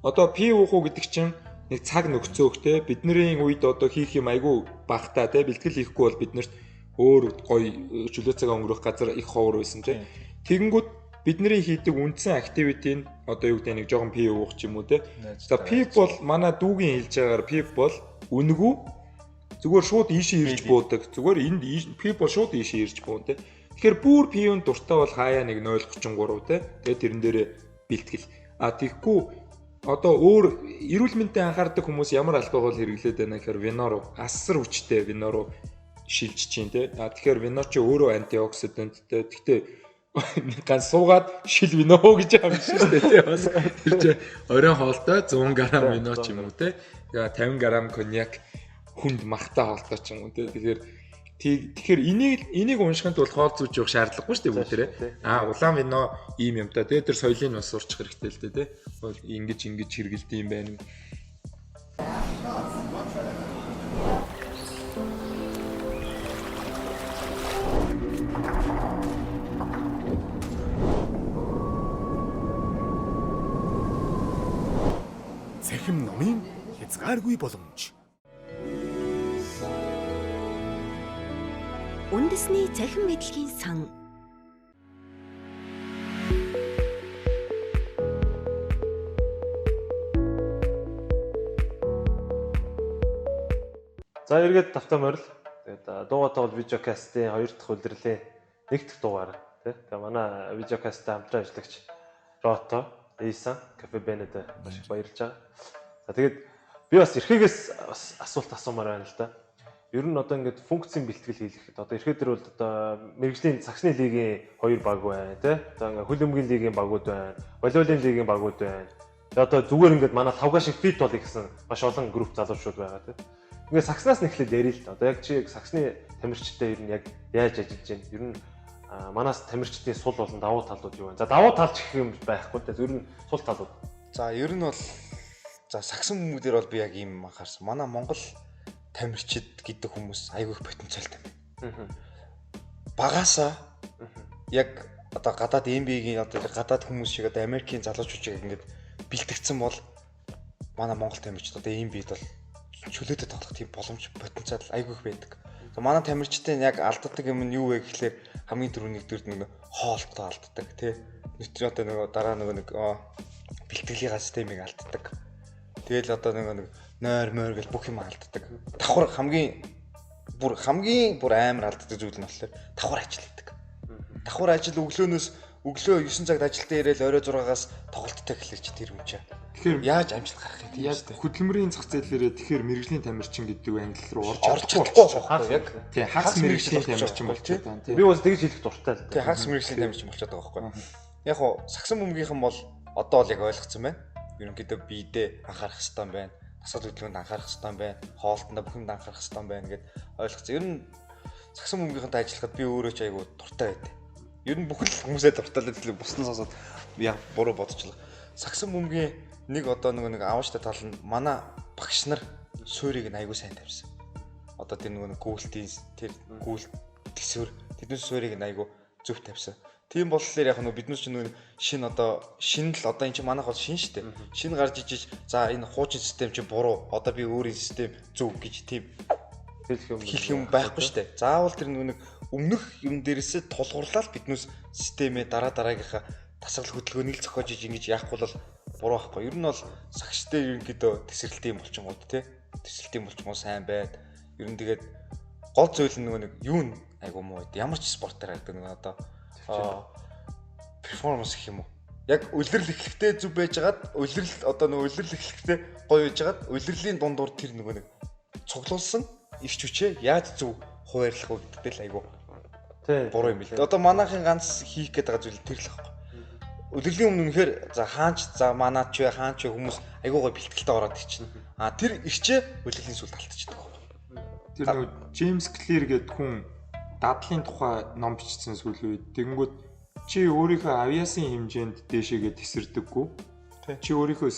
Одоо пи уух уу гэдэг чинь нэг цаг нөхцөөхтэй бидний үед одоо хийх юм айгүй багтаа тий бэлтгэл хийхгүй бол биднэрт өөр гоё чөлөө цаг өнгөрөх газар их ховор байсан тий. Тэгэнгүүт бидний хийдэг үндсэн activity нь одоо юу гэдэг нэг жоохон пи уух ч юм уу тий. За пи бол манай дүүгийн хэлж байгаагаар пи бол үнэгүй зүгээр шууд ийшээ ирж буудаг. Зүгээр энд пи бол шууд ийшээ ирж буун тий. Тэгэхээр бүр пивын дуртай бол хаяа нэг 0.33 тий. Тэгээд тэрэн дээрээ бэлтгэл. Тэгэхгүй одоо өөр эрүүл мэндэд анхаардаг хүмүүс ямар алкогол хэрэглээд байна гэхээр вино руу асар хүчтэй вино руу шилжиж чинь тий. Тэгэхээр вино ч өөрөө антиоксиданттэй. Гэхдээ ганц суугаад шил вино гэж байгаа юм шүү дээ тий. Бас тэр чинь оройн хоолтой 100 г вино ч юм уу тий. 50 г коньяк хүнд махтай хоолтой ч юм уу тий. Тэгэхээр Тэгэхээр энийг уншихын тулд хоол зүүж явах шаардлагагүй шүү дээ бүгдээрээ. Улаан вино ийм юм та. Тэгээ тэр соёлыг бас сурчих хэрэгтэй л дээ тий. Ингэж хэрэгэлдэг юм байна. Цахим номын хязгааргүй боломж. Үндэсний цахим мэдлэгийн сан. За эргээд тавтай морил. Тэгээд дуугатай бол видеокастын 2 дахь улирлын 1 дахь дугаар тий. Тэгээд манай видеокасттай хамтран ажиллагч Рото, Эйсан, Кафе Бенэд маш их баярлж байгаа. За тэгээд би бас эрхээс асуулт асуумаар байна л да. Ер нь одоо ингээд функцийн бэлтгэл хийлгэхэд одоо эрхээр бол одоо мэрэгжлийн цагсны лигийн 2 баг байна тий. Одоо ингээд хөлбөмбөгийн лигийн багууд байна. Волейболын лигийн багууд байна. Тэгээд одоо зүгээр ингээд манай тавгаа шиг фит бол гэсэн маш олон групп залуучууд байгаа тий. Ингээд сакснаас нэхлээд ярил л да. Одоо яг чи саксны тамирчтай ер нь яг яаж ажиллаж байна? Ер нь манаас тамирчдын сул болон давуу талууд юу вэ? За давуу тал гэх юм байхгүй те. Ер нь сул талууд. За ер нь бол саксан хүмүүдээр бол би яг ийм анхаарсан. Манай Монгол тамирчид гэдэг хүмүүс айгүй их потенциалтай байна. Багаасаа яг одоо гадаад NBA-гийн одоо гадаад хүмүүс шиг одоо Америкийн залуучууд шиг ингээд бэлтгэгдсэн бол манай Монгол тамирчид одоо NBA-д бол чөлөөтэй тоглох тийм боломж потенциал айгүй их байдаг. Манай тамирчдын яг алддаг юм нь юу вэ гэхлээр хамгийн түрүүний нэгдүгээр нэг хоолтой алддаг тий. Нөтр одоо нэг дараа нэг бэлтгэлийн системийг алддаг. Тэгэл одоо нэг нойр мойр гэл бүх юм алддаг. Давхар хамгийн амар алддаг зүйл нь болохоор давхар ажил гэдэг. Давхар ажил өглөө 9 цагт ажилдаа ирээл орой 6-аас тоглолттой гэхэлэр чи тэр юм чаа. Тэгэхээр яаж амжилт гарах юм яг хөдөлмөрийн зах зээлээрээ тэгэхээр мэрэгжлийн тамирчин гэдэг англи руу орж чадахгүй яг тий хагас мэрэгжлийн тамирчин болчиход байна тий. Би бас тэгж хэлэх дуртай л. Тий хагас мэрэгжлийн тамирчин болчиход байгаа байхгүй. Яг хоо саксан бөмбөгийнхэн бол одоо бол яг ойлгоцсон байна. Ерөнхийдөө биедээ анхаарах хэрэгтэй байна. Тасгал хөдөлгөөнд анхаарах хэрэгтэй байна. Хоолтонд бүхэнд анхаарах хэрэгтэй байна гэд ойлгоцсон. Ер нь саксан бөмбөгийнхэнтэй ажиллахад би өөрөө ч айгу дуртай байдаг. Ер нь бүх л хүмүүсээ дуртай л гэдэг бусдын сонсоод яа буруу бодчихлоо. Саксан бөмбөгийн нэг одоо нэг авааштай тал нь манай багш нар суурийг нь айгу сайн тавьсан. Одоо тэр нэг гүйлтийн тэр гүйл төсвөр тэдний суурийг нь айгу зөв тавьсан. Тийм болохоор яг нэг биднээс чинь шинэ одоо шинэ л одоо эн чинь манайх бол шинэ шүү дээ. Шинэ гарч ижиж за энэ хуучин систем чинь буруу. Одоо би өөрийн систем зөв гэж тийм хэлэх юм байхгүй шүү дээ. Заавал тэр нэг өмнөх юм дээрээсээ тулгуурлаад биднээс системээ дараагийнхаа тасгал хөдөлгөөнийг л зохиож ингэж яахгүй бол буруу байхгүй. Ер нь бол сагчтай ерөнхийдөө тесрэлтийн булчингууд тий. Тесрэлтийн булчингууд сайн байд. Ер нь тэгээд гол зүйл нь нэг юу н айгу муу байд. Ямар ч спортоор гэдэг нэг одоо перформанс гэх юм уу. Яг улирал эхлэхдээ зүв байжгаад улирал одоо нэг улирал эхлэхдээ гоё байжгаад улирлын дундуур тэр нэг цуглуулсан ирч хүчээ яаж зөв хуваарлах вэ гэдэгтэй л айгу буруу юм бэл. Одоо манайхын ганц хийх гээд байгаа зүйл тэр л байхгүй. Өдөрлийн өмнө үнэхээр за хаач за манаач вэ хаач вэ хүмүүс айгуу гой бэлтгэлтэй ороод ирчихнэ. Тэр ирчээ өдөрлийн сүлд алдчихдаг байхгүй. Тэр нэг Джеймс Клир гэдэг хүн дадлын тухай ном бичсэн сүүлийн үед. Тэгэнгүүт чи өөрийнхөө авиасын хэмжээнд дээшээгээ тесэрдэггүй. Чи өөрийнхөө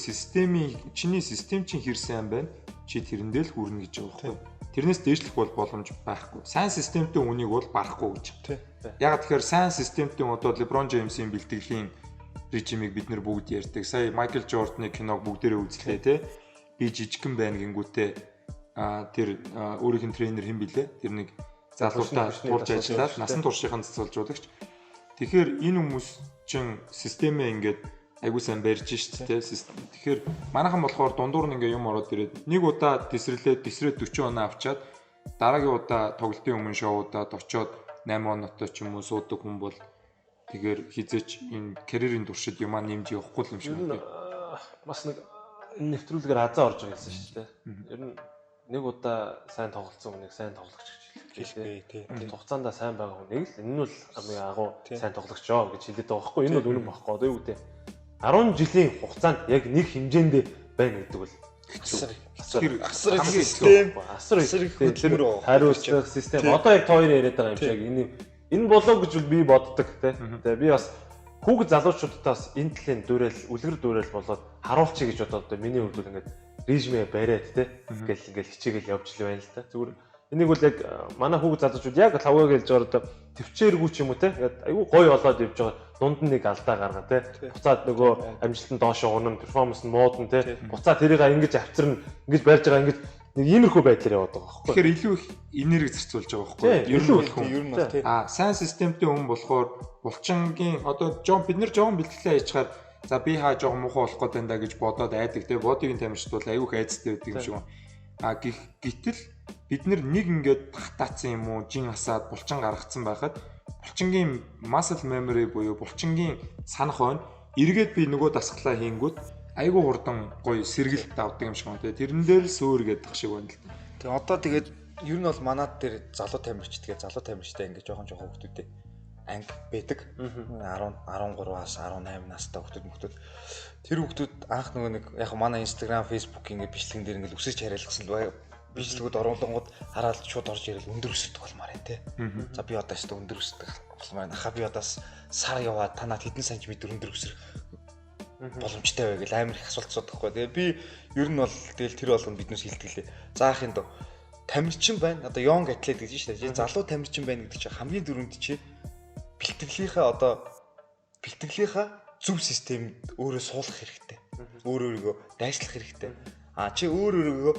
чиний систем чинь хэр сайн байна? Чи тэрэндээ л хүрнэ гэж байгаа байхгүй. Тэрнээс дээшлэх бол боломж байхгүй. Сайн системтэй үнийг бол барахгүй гэж. Яг тэгэхээр сайн системтэй одоо LeBron James-ийн бэлтгэлийн режимийг бид нэр бүгд ярьдаг. Сая Майкл Жорданы киног бүгдээрээ үзлээ те. Би жижигхэн байна гингүүтээ тэр өөрийнх нь тренер хэн блэ? Тэр нэг залуутаа тулж ажиллаад насан туршийн цэцэлжуулагч. Тэгэхээр энэ хүмүүс чин системээ ингээд айгуу сайн барьж шít те. Тэгэхээр манайхан болохоор дундуур нь ингээ юм ороод ирээд нэг удаа тесрээд 40 оноо авчаад дараагийн удаа тоглолтын өмнө шоудад очоод 8 оноотой ч юм уу суудаг хүн бол тэгэхээр хизээч энэ карьерийн туршид юмаа нэмж явахгүй юм шиг байна. Бас нэг нэвтрүүлгээр азаа орж байгаа гэсэн шүү дээ. Ер нь нэг удаа сайн тоглолцсон хүнийг сайн тоглогч гэж хэлбэ тий. Тэр хугацаанд сайн байгаа хүнийг л энэ нь бол хамгийн агуу сайн тоглогч жоо гэж хэлээд байгаа байхгүй. Энэ бол үнэн байхгүй. Одоо юу гэдэг 10 жилийн хугацаанд яг нэг хэмжээнд байна гэдэг бол хэцүү Тэр асар хамгийн систем, асар их хөдөлмөр байгаа. хариуцлага систем. Одоо яг тойр яриад байгаа юм шиг энэ болов гэж би боддог те. Тэгээ би бас хүүхэд залуучуудаас энэ талын үлгэр дуурайл болоод харуулчих гэж бодоод миний хувьд бол ингээд режимээ бариад те. Ингээл хичээгээл явж л байна л та. Зүгээр энийг бол яг манай хүүхэд залуучууд яг лавгаг хэлж байгаа одоо төвчээргүй ч юм уу те. Ингээд айгүй гоё болоод явж байгаа. Дунд нь нэг алдаа гаргаа те. Буцаад нөгөө амжилтанд доошо унана, перформанс нь муудан те. Буцаад тэрийг ингэж авчирна, ингэж барьж байгаа ингэж нэг иймэрхүү байдлаар яваад байгаа байхгүй. Тэгэхээр илүү их энерги зарцуулж байгаа байхгүй. Ер нь бол хүн. Ер нь бол тийм. Сайн системтэй хүн болохоор булчингийн одоо бид нэр жоохон бэлтгэлээ хийчихээр за би хаа жоохон муухай болох гээд байна да гэж бодоод айдаг те. Бодигийн тамирчид бол аюух айцтай байдаг юм шиг байна. Гэтэл бид нэг ингээд хатаацсан юм уу, жин хасаад булчин гаргацсан байхад булчингийн muscle memory буюу булчингийн санах хойно эргээд би нөгөө дасгалаа хийнгүүт айгүй хурдан гоё сэргэлт авдаг юм шиг байна. Тэрэн дээр л сөөр гэдэг шиг байна л да. Тэгээ одоо тэгээд ер нь бол манад дээр залуу тамирчтай ингээд жоохон хүмүүстэй анги байдаг. 13-аас 18 настай хүмүүс. Тэр хүмүүс анх нөгөө нэг яг манай Instagram, Facebook ингээд бичлэгэн дээр ингээд үсэж хариалгасан л бичлэгүүд оруулангууд хараад шууд орж ирэл өндөр өсөлтөг болмаар юм те. За би одоо ч өндөр өсөлтөг болмаар байна. Аха би одоо сар яваад танаад хэдэн сантиметр өндөр өсөх боломжтой бай гэл амар их асуулт асуудаггүй. Тэгээ би ер нь бол тэгэл тэр болгоно биднээс хилтгэлээ. За ахын дөө тамирчин байна. Одоо young athlete гэж шүү дээ. Залуу тамирчин байна гэдэг чинь хамгийн дөрөнд чи бэлтгэлийнхаа зөв системд өөрөө суулгах хэрэгтэй. Өөрийгөө дайслах хэрэгтэй. Чи өөрийгөө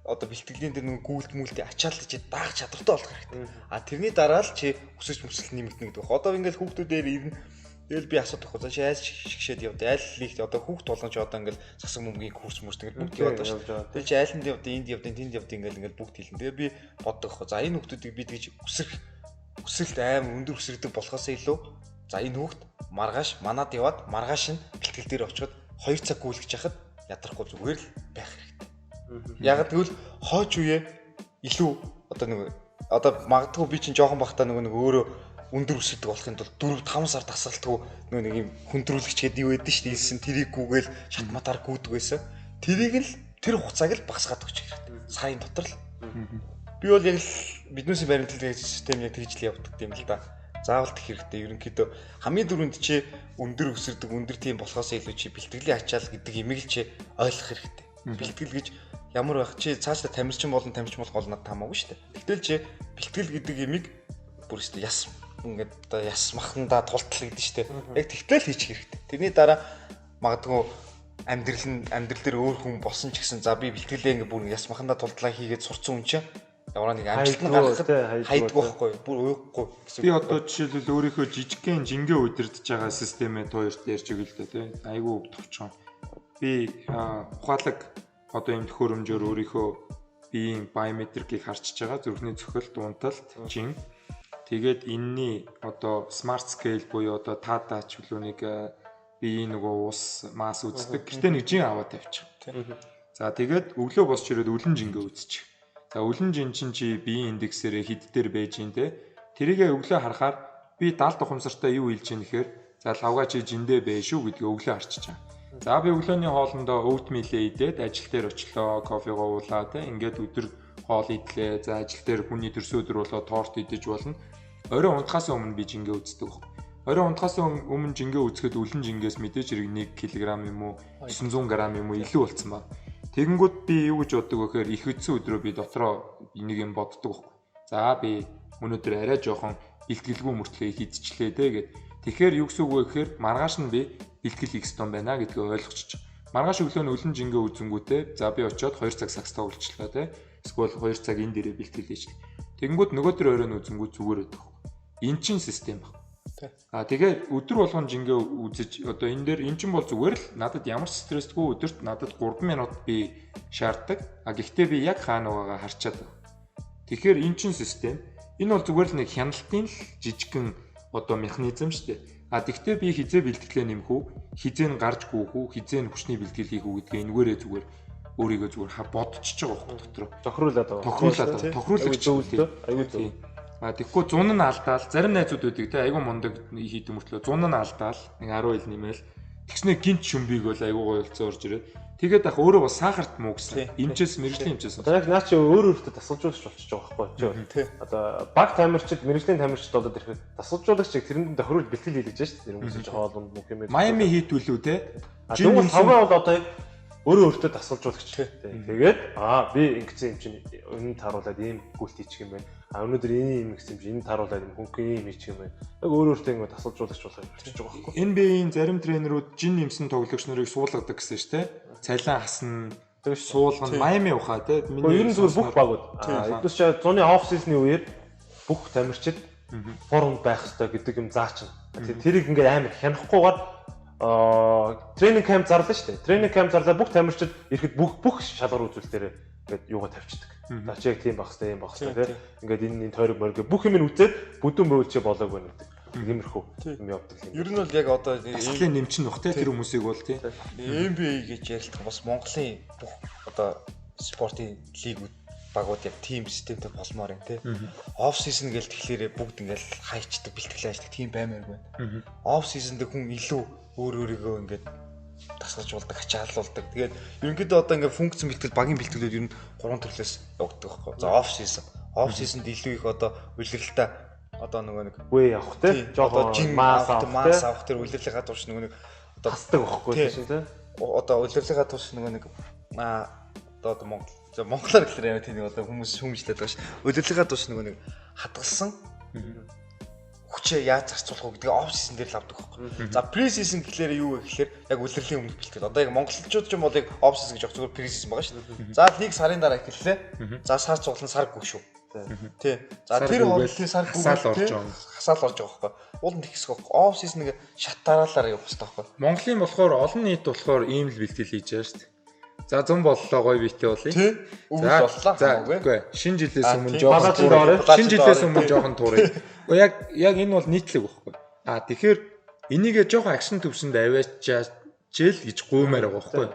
бэлтгэлийн дээр нэг гүйлт мүлтээ ачаалж чи даах чадвартай болох хэрэгтэй. Тэрний дараа л чи өсөж мөсөлт нэмэгдэнэ гэдэг. Одоо ингээл хүүхдүүдээр ирнэ. Тэгэл би асуудаг хөө. Чи айл шигшээд явд. Айл лигт одоо хүүхд болгон чи одоо ингээл засаг мөмгийн курс ингээл бүгд яваад шүү. Тэгэл чи айланд явд, энд явд, тэнд явд ингээл бүгд хэлнэ. Тэгээ би боддог хөө. За энэ хүүхдүүдийг бид гэж өсөлт аим өндөр өсөрдөг болохоос илүү за энэ хүүхд маргааш манад яваад маргааш нь бэлтгэл дээр очиод 2 цаг гүйлгэж яхад ядрахгүй зүгээр л байх хэрэгтэй. Яг тэгвэл хойч үе илүү одоо магадгүй би чинь жоохон бахта нэг өөрөө өндөр өсөлтөг болохын тулд 4-5 сар тасралтгүй нэг юм хүндрүүлэгч гэдэг юу байдэн шүү дээ. Ийсэн тэрийг гүгээл шатматаар гүйдэг байсан. Тэрийг л тэр хугацааг л багасгаад өгч хэрэгтэй. Сарын дотор л. Би бол яг л биднээсээ баримтлагдаг систем яг тэгж л явдаг юм л да. Заавал тех хэрэгтэй. Ерөнхийдөө хамгийн түрүүнд чи өндөр өсөрдөг өндөр тийм болохоос илүү чи бэлтгэлийн ачаал гэдэг имийг л чи ойлгох хэрэгтэй. Бэлтгэл гэж ямар байх чи цаашдаа тамирчин болох олнод таамаагүй шүү дээ. Тэгтэл чи бэлтгэл гэдэг имийг бүр өстө яс ингээд одоо яс махандаа тултал гэдэг шүү дээ. Яг тэгтэл хийчих хэрэгтэй. Тэрний дараа магадгүй амьдрал дээр өөр хүн болсон ч гэсэн за би бэлтгэлээ ингээд бүр яс махандаа тултлаа хийгээд сурцсан хүн чинь яваа нэг амжилт нь гаргахад хайдгүй байхгүй бүр уухгүй гэсэн. Би одоо жишээлбэл өөрийнхөө жижигхэн жингээ удирдах байгаа системээ туурт ярьж өгөл л дээ тий. Айгүй товчхон. Би ухаалаг одоо юм төхөөрөмжөөр өөрийнхөө биеийн биометрикийг харчиж байгаа зүрхний цохилт, унталт, жин. Тэгээд энэний одоо smart scale буюу одоо таадаач хүлөөнийг биеийн нөгөө ус мас үздэг. Гэтэ нэг жин аваад тавьчих. За тэгээд өглөө босч ирээд үлэн жингээ үзчих. За үлэн жин чинь чи биеийн индексээрээ хэд дээр байж ин те. Тэрийгээ өглөө харахаар би 70 тухамсартай юу хэлж ийн гэхээр за лавга чи жиндээ бай шүү гэдгийг өглөө харчиж байгаа. За би өглөөний хоолндоо oatmeal-ээ идээд ажил дээр очлоо, кофегоо уулаа те. Ингээд өдөр хоол идлээ. За ажил дээр хүний төрсө өдөр болоо торт идэж болно. Орой унтахаас өмнө би жингээ үздэг баг. Орой унтахаас өмнө жингээ үзэхэд үлэн жингээс мэдээж хэрэг 1 кг юм уу 900 г юм уу илүү болцсон ба. Тэгэнгүүт би юу гэж боддог вэ гэхээр их үдсэн өдрөө би дотроо нэг юм боддог байхгүй. За би өнөөдөр арай жоохон бэлтгэлгүй мөртлөө хийдчихлээ те гэд. Тэгэхээр юу гэсэн үг вэ гэхээр маргааш нь би бэлтгэл хийх ёстой байна гэдгийг ойлгочих. Маргааш өглөө нь үлэн жингээ үзэнгүүтээ за би очиод 2 цаг сакс тоглолчлоо те. Эсвэл 2 цаг энэ дээрээ бэлтгэл хийчихлээ. Тэгэнгүүт нөгөө төр оройн үзэнгүүт зүгээр байдаг. Эн чин систем баг. Тэгээ өдөр болгон жингээ үзэж одоо энэ дээр эн чин бол зүгээр л надад ямар ч стрессгүй өдөрт надад 3 минут би шаарддаг. Гэхдээ би яг хаана байгаагаа харчаад байна. Тэгэхээр эн чин систем энэ бол зүгээр л нэг хяналтын л жижигхэн одоо механизм шүү дээ. Тэгвэл би хизээ бэлтгэлээ нэмэх үү, хизээ нь гарч гүйх үү, хизээ нь хүчний бэлтгэл хийх үү гэдгээ энэгээрээ зүгээр өөрийгөө зүгээр бодчихж байгаа байхгүй дотроо. Тохируулагч аюул зөв. Тэгэхгүй 100 нь алдаал зарим найзууд үүдэг те айгүй мундаг хийдэг мөртлөө 100 нь алдаал нэг 10 ил нэмэл Тэгснэ гинт шүмбийг бол айгуу гоё болцсон орж ирээд тэгээд ах өөрөө бас сахарт муугсан. Имчээс мэрэгжлийн имчээс. Одоо яг наа чи өөр өөртөө тасалжуулагч болчихж байгаа байхгүй юу? Одоо баг тамирчид, мэрэгжлийн тамирчид болоод ирэхэд тасалжуулагчийг тэрэнд тохируулж бэлтгэл хийлгэж штэ. Тэр хүмүүс хоолунд мөх юм. Майами хит үлүү те. Жин тавгаа бол одоо яг өөрөө өөртөө тасалжуулагч. Тэгээд би ингэсэн юм чинь өнөнд таруулаад ийм гүйлт хийчих юм байна. Өнөөдөр ийм ингэсэн юм чинь энд таруулаад ийм хөнгөн ийм хийчих юм байна. Яг өөрөө өөртөө ингэ тасалжуулагч болохыг болчихж байгаа байхгүй юу? NBA-ийн зарим тренерүүд жин нэмсэн тоглогч нарыг суулгадаг гэсэн шүү дээ. Цалин хасна, суулгана, Майами ухаа те. Миний ер нь зүгээр бүх багууд. Эдгээс чи зуны оф сизны үеэр бүх тамирчид форм байх хэрэгтэй гэдэг юм заачна. Тэрийг ингээд амар хянахгүйгээр тренинг камп зарлаа шүү дээ. Тренинг камп зарлаа бүх тамирчид ирэхэд бүх шалгар үзүүлэлтээр ингээд юугаа тавьчихдаг. За чи яг тийм байх хэрэгтэй, юм байх хэрэгтэй тийм. Ингээд энэ тойрог мориг бүх юм нь үзээд бүдүүн бөөлчөө болоогүй гэдэг. Тиймэрхүү юм явдаг юм. Ер нь бол яг одоо асгалын нэмчин бах те тэр хүмүүсийг бол тийм. NBA гэж ярилдаг бас Монголын бүх одоо спортын лигүүд багууд яг тим системтэй болмоор юм те. Оф сизон гэж тэгэхээр бүгд ингээд хайчдаг, бэлтгэл ажилладаг тийм баймааргүй байна. Оф сизонд хүн илүү өөрийгөө ингээд тасгалжуулдаг, ачааллуулдаг. Тэгээд ерөнхийдөө одоо ингээд функц бэлтгэл, багийн бэлтгэлүүд ер нь 3 төрлөөс явагддаг байхгүй. За оф сизон. Оф сизонд илүү их одоо улиралтай одоо нөгөө нэг үе явах те. Одоо жин мас авах тэр улирлынхаа турш нөгөө нэг одоо тасдаг байхгүй тийм те. Одоо улирлынхаа турш нөгөө нэг одоо Монголоор гэхээр яа тийм нэг одоо хүмүүс хүмжлээд байгаа ш. Улирлынхаа турш нөгөө нэг хадгалсан хүчээ яаж зарцуулах вэ гэдгийг оф сизон дээр л авдаг байхгүй. За при сизон гэхлээр юу вэ гэхлээр яг улирлын өмнөх бэлтгэл. Одоо яг монголчууд ч юм бол яг оф сизон гэж зөвхөн при сизон байгаа шүү. За лиг сарын дараа эхэллээ. За сар цуглан сар гүг шүү. Тий. За тэр хооллын сар гүг хасаал орж байгаа байхгүй. Уулын тэгсэх байхгүй. Оф сизон нэг шат дараалаар явах хэрэгтэй байхгүй. Монголын болохоор олон нийт болохоор ийм л бэлтгэл хийж байгаа шүү. За 100 боллоо гоё битээ болъё. Тий. Өвөл боллоо. За үгүй. Шинэ жилээс өмнө жоохон туурыг. Яг энэ бол нийтлэг байхгүй. Тэгэхээр энийгээ жоохон акшн төвсөнд аваачаал гэж гуймаар байгаа байхгүй.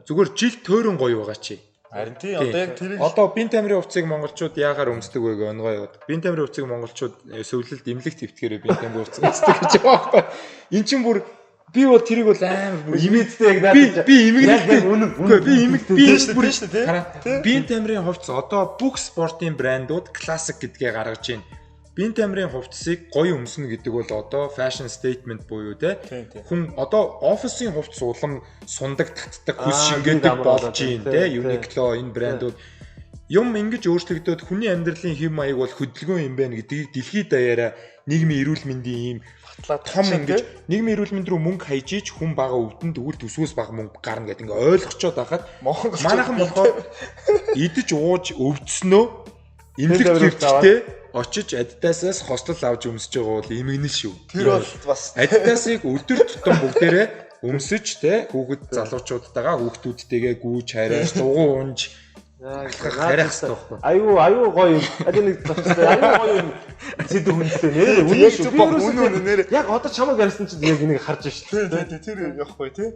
Зүгээр жил төөрөн гоё байгаа чи. Харин тий одоо яг тэр одоо бин тамирын хувцсыг монголчууд яагаар өмсдөг вэ гэх онгой яваад. Бин тамирын хувцсыг монголчууд сөвлөлд имлэг твтгэрээ бин тамирын хувцсыг өмсдөг гэж байгаа байхгүй. Эн чинь бүр би бол тэрийг бол амар имэдтэй яг наадаж би имэгнэлтэй үгүй би имэг би бүр шүү дээ. Бин тамирын хувцс одоо бүх спортын брэндүүд классик гэдгээ гаргаж байна. Бин тамирын хувцсыг гоё өмснө гэдэг бол одоо fashion statement буюу те хүн одоо офисын хувцс улам сундаг татдаг хүс шингээдэг болж юм те Uniqlo энэ брэндүүд юм ингэж өөрчлөгдөд хүний амьдралын хэв маяг бол хөдөлгөөн юм байна гэдгийг дэлхийд даяараа нийгмийн эрүүл мэндийн ийм том ингэж нийгмийн эрүүл мэнд рүү мөнгө хайж ич хүн бага өвдөн тэгвэл төсвөөс бага мөнгө гарна гэдэг ингээ ойлгочоод байхад манайхан болохоор идэж ууж өвдснөө имлэг төвчтэй очиж Adidas-аас хослол авч өмсөж байгаа бол имэгнэл шүү. Тэр бол бас Adidas-ыг өдөр тутам бүгдээрээ өмсөж те хүүхэд залуучуудтайгаа хүүхдүүдтэйгээ гүүж харьяас дугуй унж харих хэрэгтэй байхгүй. Аюу гоё юм. Нэг зочтой аюу гоё юм. Зэд хүнтэй нэр үнэн шүү. Нэр яг одоо чамаг ярьсан чинь яг энийг харж байна шүү. Тэр явахгүй тий.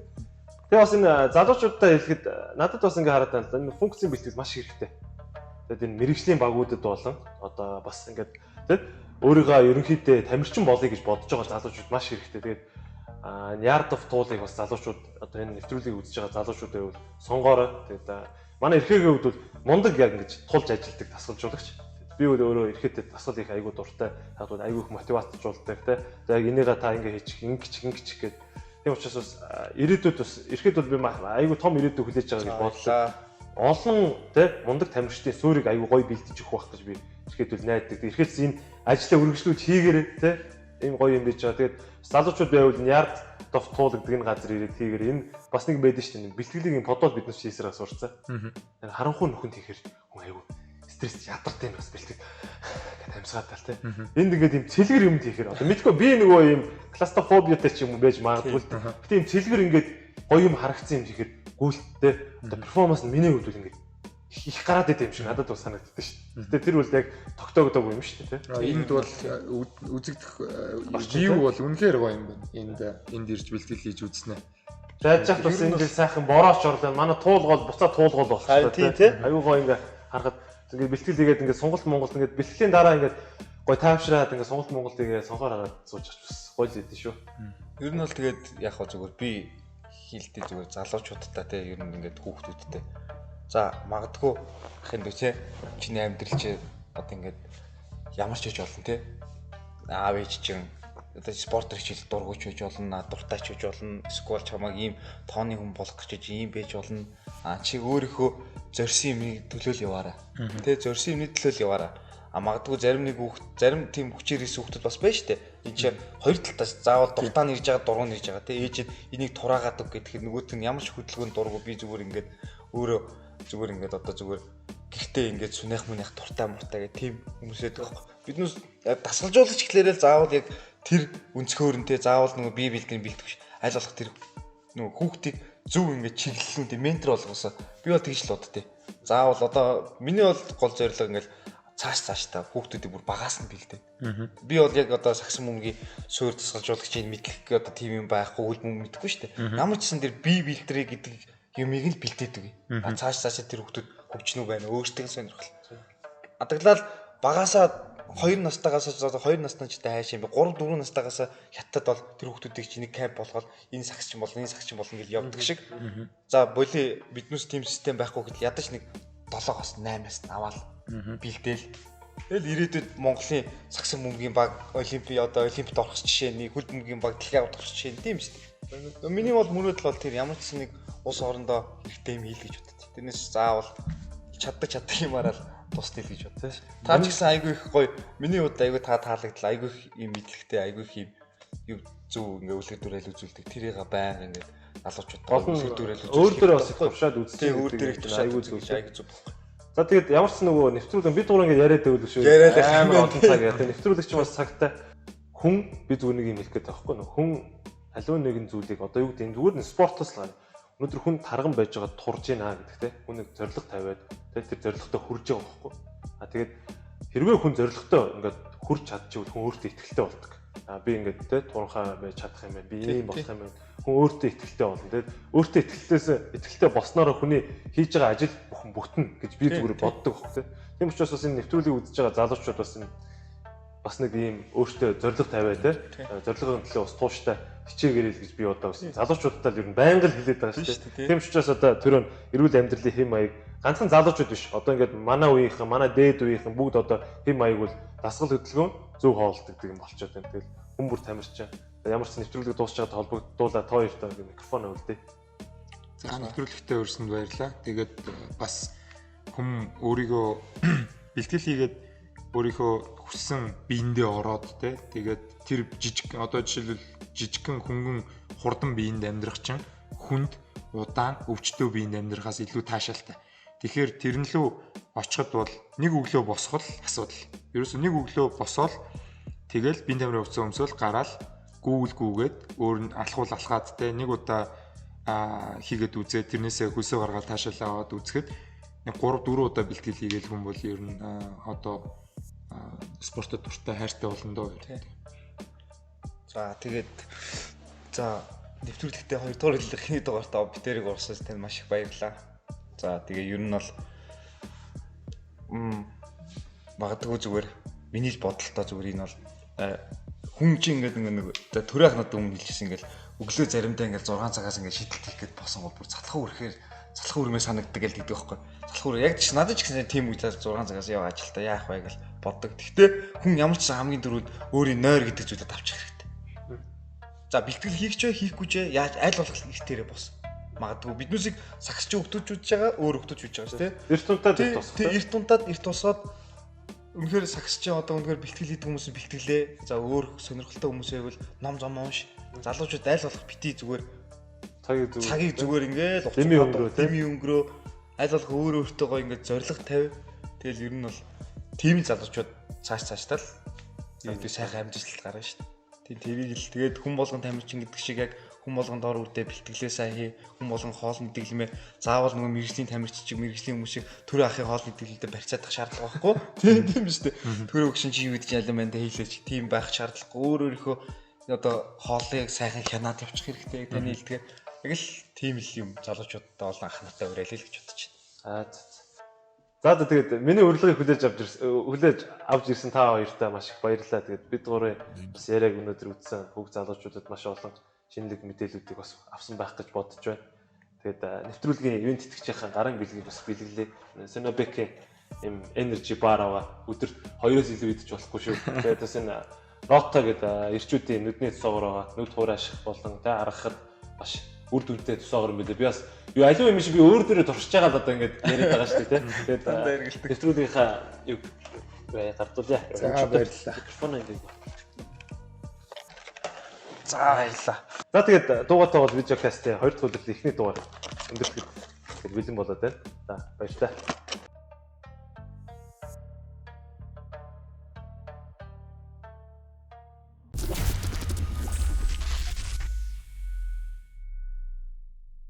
Тэгээ бас энэ залуучуудтай хэлэхэд надад бас ингэ хараад байна л да. Энэ функцийн бэлтгэл маш хэрэгтэй. Тэгээд энэ мэрэгжлийн багуудад болон одоо бас ингээд тийм өөрийгөө ерөнхийдөө тамирчин болъё гэж бодож байгаа залуучууд маш хэрэгтэй. Тэгээд Yardов туулыг бас залуучууд одоо энэ нэвтрүүлгийг үзэж байгаа залуучуудаа бол сонгоорой. Тэгээд манай эрхээгийн хувьд бол мундаг яг ингэж тулж ажилтдаг тасгалжуулагч. Би өөрөө эрхээтэй тасгал их айгүй дуртай. Хадууд айгүй их мотивацжуулдаг тийм. За яг энийгээ та ингэ хийчих, ингэчих гэдэг. Тийм учраас бас ирээдүйд бас эрхээд бол би айгүй том ирээдүй хүлээж байгаа гэж бодлоо. Олон тийм мундаг тамирчдын суурийг айгүй гоё бэлдэж өгөх байх гэж би эрхээд бол найддаг. Эрхээс энэ ажлаа үргэлжлүүлж хийгээрэй тийм. Ийм гоё юм байж байгаа. Тэгээд залуучууд байвал Yard of Tool гэдэг энэ газар ирээд хийгээрэй. Энэ бас нэг байдаг шүү дээ. Бэлтгэлийг энэ подол бид нар хийсээр сурцсан. Харанхуй нөхөнд хийхээр хүн айгүй стресс ядартай юм бас бэлтгэл гэдэг амьсгаатай л тийм. Энд ингээд юм цэлгэр юмд хийхээр одоо мэдгүй би нөгөө юм клаустрофобиатай ч юм уу байж магадгүй. Гэтэ юм цэлгэр ингээд гоё юм харагдсан юм хийхээр гүйлттэй одоо перформанс нь миний хувьд ингээд их гараад идэв юм шиг надад бас санагддаг шүү дээ. Гэтэ тэр үл яг тогтоогдоогүй юм шүү дээ тийм. Энд бол үзэгдэх view бол үнэхээр гоё юм байна. Энд ирж бэлтгэл хийж үзснэ. Яаж ч бас энэ жил сайхан борооч орлоо. Манай туулгол буцаа туулгол болох шүү дээ. Аюу гоё ингээд харахад ингээд бэлтгэл хийгээд ингээд сонголт Монголд ингээд бэлтгэлийн дараа ингээд гоё тайвшраад ингээд сонголт Монголд ингээд сонгоор хараад сууж авч бас гоё л идэв шүү. Ер нь бол тэгээд яг хаа зүгээр би хийлдэй зүгээр залуучуудтай те ер нь ингээд хүүхдүүдтэй. За магадгүй ахын дүү те чиний амьдрал чи одоо ингээд ямар ч хийж болно те. Аав ээж чинь одоо спортер хичээл дургуйч хийж болно, дуртайч хийж болно, эсвэл чамайг ийм тооны хүн болох гэж ийм байж болно. Чи өөрийнхөө зорьсон юмыг төлөөл яваарай. Тэ зорьсон юмны төлөөл яваарай. Магадгүй зарим тийм хүчээр ирсэн хүүхдүүд бас байна шүү дээ. Энд чинь хоёр талтаас заавал дуртаа нэрж байгаа, дургуун нэрж байгаа. Тэ ээж энийг тураагаад үг гэхэд нөгөөт нь ямар ч хөдөлгөөнд дургу би зүгээр ингээд өөрөө зүгээр ингээд одоо зүгээр гихтээ ингээд сүнэх мөнийх дуртай муртай гэх тийм хүмүүсээд байгаа. Биднээс дасгалжуулагч гэхлээрээ заавал яг тэр өнцгөөрөнтэй заавал нөгөө бие бэлтгэн бэлтгэвч аль болох тэр нөгөө хүүхдийг зөв ингээд чиглэлүүндээ ментор болгосоо би бол тэгж л боддتي. Заавал одоо миний бол гол зорилго ингээд цааш та хүүхдүүдийг бүр багаас нь бэлдээ. Би бол яг одоо сагсан мөнгөний суур дасгалжуулагчийг мэдлэх одоо тийм юм байхгүй үл мөнгө мэдэхгүй шүү дээ. Ямар ч гэсэн тэр бие бэлтрээ гэдэг юмыг л бэлдээд үгүй. Цаашаа тэр хүүхдүүд хөгжнүү байна өөртөө сонирхол. Адаглал багасаа 2 настайгаас одоо 2 наснаатай хайш юм би 3 4 настайгаас хятад бол тэр хүүхдүүдийг чиний кемп болгоод энэ сагч юм болно гэж явдаг шиг. За боли биднээс тийм систем байхгүй гэтэл ядаж нэг 7-8-аас нь аваад бэлдээл. Тэгэл ирээдүйд Монголын сагсан мөнгөний баг олимпиад олимпиад орох жишээний хөл бөмбөгийн баг дэлхийн авах жишээ тийм шүү дээ. Миний бол мөрөөдөл бол тэр ямар ч нэг ус орондоо хэрэгтэй юм хийл гэж боддог. Тэрнээс заавал чаддаг юмараа тусдэл гэж бодсон ш. Та ч гэсэн айгүй их гоё. Миний хувьд айгүй таалагдлаа. Айгүй их юм мэдлэгтэй, айгүй их юм зөв ингээ үлгэдүүрэл үзүүлдэг. Тэрийг байнга ингээ залуучууд үлгэдүүрэл үзүүлдэг. Өөр дээр бас их туршаад үздэг. Өөр дээр их туршаад айгүй зөв. За тэгээд ямар ч нөгөө нэвтрүүлэг бид гурав ингээ яриад байвал шүү. Амар олон цаг яа. Тэгээд нэвтрүүлэгч бас цагтай хүн би зүгээр нэг юм хэлэх гээд байгаа байхгүй. Хүн аливаа нэгэн зүйлийг одоо юу гэдэг нь зүгээр нь спортоос л гана. Өнөөдөр хүн тарган байж байгаа турж ийна гэдэг те. Хүн нэг зориг тавиад тэр зоригтой хүрж байгаа байхгүй. Тэгээд хэрвээ хүн зоригтой ингээд хүрч чадчихвал хүн өөртөө ихтэй болдог. Би ингээд те туранхай байж чадах юм байна. Би ийм болох юм байна. Хүн өөртөө ихтэй болно. Тэгээд өөртөө ихтэй болсноороо хүний хийж байгаа ажил бүхэн бүтнэ гэж би зүгээр боддог байхгүй те. Тийм учраас бас энэ нэвтрүүлгийг үзэж байгаа залуучууд бас нэг ийм өөртөө зориг тавиад те. Зоригын төлөө бас тууштай хичээгээрэй гэж би одоо гэсэн. Залуучуудтай л ер нь байнга л хэлээд байгаа шүү дээ. Тийм учраас одоо тэр эрүүл амьдралын хэм маяг ганцхан залуучууд биш. Одоо ингээд манай үеийнхэн, манай дээд үеийнхэн бүгд одоо хэм маяг бол дасгал хөдөлгөөн зөв хоолдог юм болчиход байна. Тэгэл хүн бүр тамирчин. Ямар ч нэвтрүүлэг дуусчаад холбогдуулаад тоо хоёртой микрофон өгдөө. За нэвтрүүлэгтээ өрсөнд баярлаа. Тэгээд бас хүм өөрийгөө бэлтгэл хийгээд өөрийнхөө хүссэн биендээ ороод те тэгээд тэр жижиг одоо жишээлбэл жижигхэн хөнгөн хурдан биеинд амьдрах чинь хүнд удаан өвчтөө биеинд амьдрахаас илүү таашаалтай. Тэгэхээр тэрэн лүү очиход бол нэг өглөө босгол асуудал. Ерөөсөө нэг өглөө босоод тэгэл биеийн тамирын хувцас өмсөөл гараал гүүгээд өөр нь алхуул алхаад те нэг удаа хийгээд үзээ тэрнээсээ хөлсөө гаргаад таашаалаа аваад үзэхэд нэг 3 4 удаа бэлтгэл хийгээл хүн бол ер нь одоо спортод дуртай хайртай болно доо. За тэгээд нэвтрүүлэгтээ 2 дугаар хэллэхний дугаартаа битэрийг урсаж тань маш их баярлалаа. За тэгээ ер нь бол магадгүй зүгээр миний л бодолтой зүгээр энэ бол хүн чинь ингээд нэг төрөөх надад өмнө хэлчихсэн ингээд өглөө заримдаа ингээд 6 цагаас ингээд шийдэлт хийх гээд босон бол бүр залхуу үрмээ санагддаг гэж хэлдэг байхгүй. Залхуу яг ч надад ч гэсэн тийм үедээ 6 цагаас яв ажилдаа яах вэ гэж боддог. Гэхдээ хүн ямар ч хамгийн дөрүүд өөрийн нойр гэдэг зүйлээ тавьчих хэрэгтэй. За бэлтгэл хийх ч хийхгүй ч яаж аль болох ихтэрээ бос. Магадгүй биднүүсийг сагсч өгтөж үдж байгаа өөр өгтөж үдж байгаа шүү дээ. Эрт тунтаад эрт тусах. Эрт тунтаад эрт тусаад үнэхээр сагсч одоо үнэхээр бэлтгэл хийдэг хүмүүс нь бэлтгэлээ. За өөр сонирхолтой хүмүүсээ бол ном зам унш. Залуучууд аль болох бити зүгээр цагийг зүгээр ингээл дими өнгөрөө аль болох өөртөө гоё ингээд зориг тавь. Тэгэл ер нь бол тийм залуучууд цааштай л энэ сайхан амжилт гарна шүү дээ. Тэрийг л тэгээд хүн болгон тамирчин гэдэг шиг яг хүн болгон дор үрдээ бэлтгэлээ сайн хий, хүн болгон хоол мэдэглэмээ заавал нөгөө мэрэгжлийн тамирчин чиг мэрэгжлийн хүмүүс шиг төр ахын хоол мэдэглэлдээ барьцаадах шаардлага байхгүй. Тийм шүү дээ. Төр өгшин чи юу гэж ялан байна хийлээч. Тийм байх шаардлагагүй. Өөрийнхөө одоо хоолыг сайхан хянаад явчих хэрэгтэй. Таны хэлдгээр яг л тийм л юм залуучуудтай олон анхааралтай уриалъя л гэж бодож байна. За тэгээд миний урилгыг хүлээж авч ирсэн та хоёртай маш их баярлалаа. Тэгээд бид гурван бас яриаг өнөөдөр үзсэн хүүхд залуучуудад маш олон шинэлэг мэдээллүүдийг бас авсан байх гэж бодож байна. Тэгээд нэвтрүүлгийн ивент тэтгэгчийн гарын бэлгийг бас бэлгэлээ. Sonobek юм energy bar аваа өдөр 2-оос илүү идэж болохгүй шүү. Тэгээд бас энэ Rota гэдэг эрчүүдийн нүдний тусаагаар байгаа нүд хуурай ашиг болон тэ харахад маш үр дүнтэй тусаагаар юм билээ. Би бас юу аливаа юм шиг би өөр дөрөө туршиж байгаа л одоо ингээд яриад байгаа шүү дээ. Тэгээд нэвтрүүлгийнхаа юу гардуулъя. За баярлалаа. Микрофон ингээд. За баярлалаа. За тэгээд дуугартаа бол видеокастын 2 дахь өдрийн эхний дугаар өндөрлөхөд бэлэн болоод байна. За баярлалаа.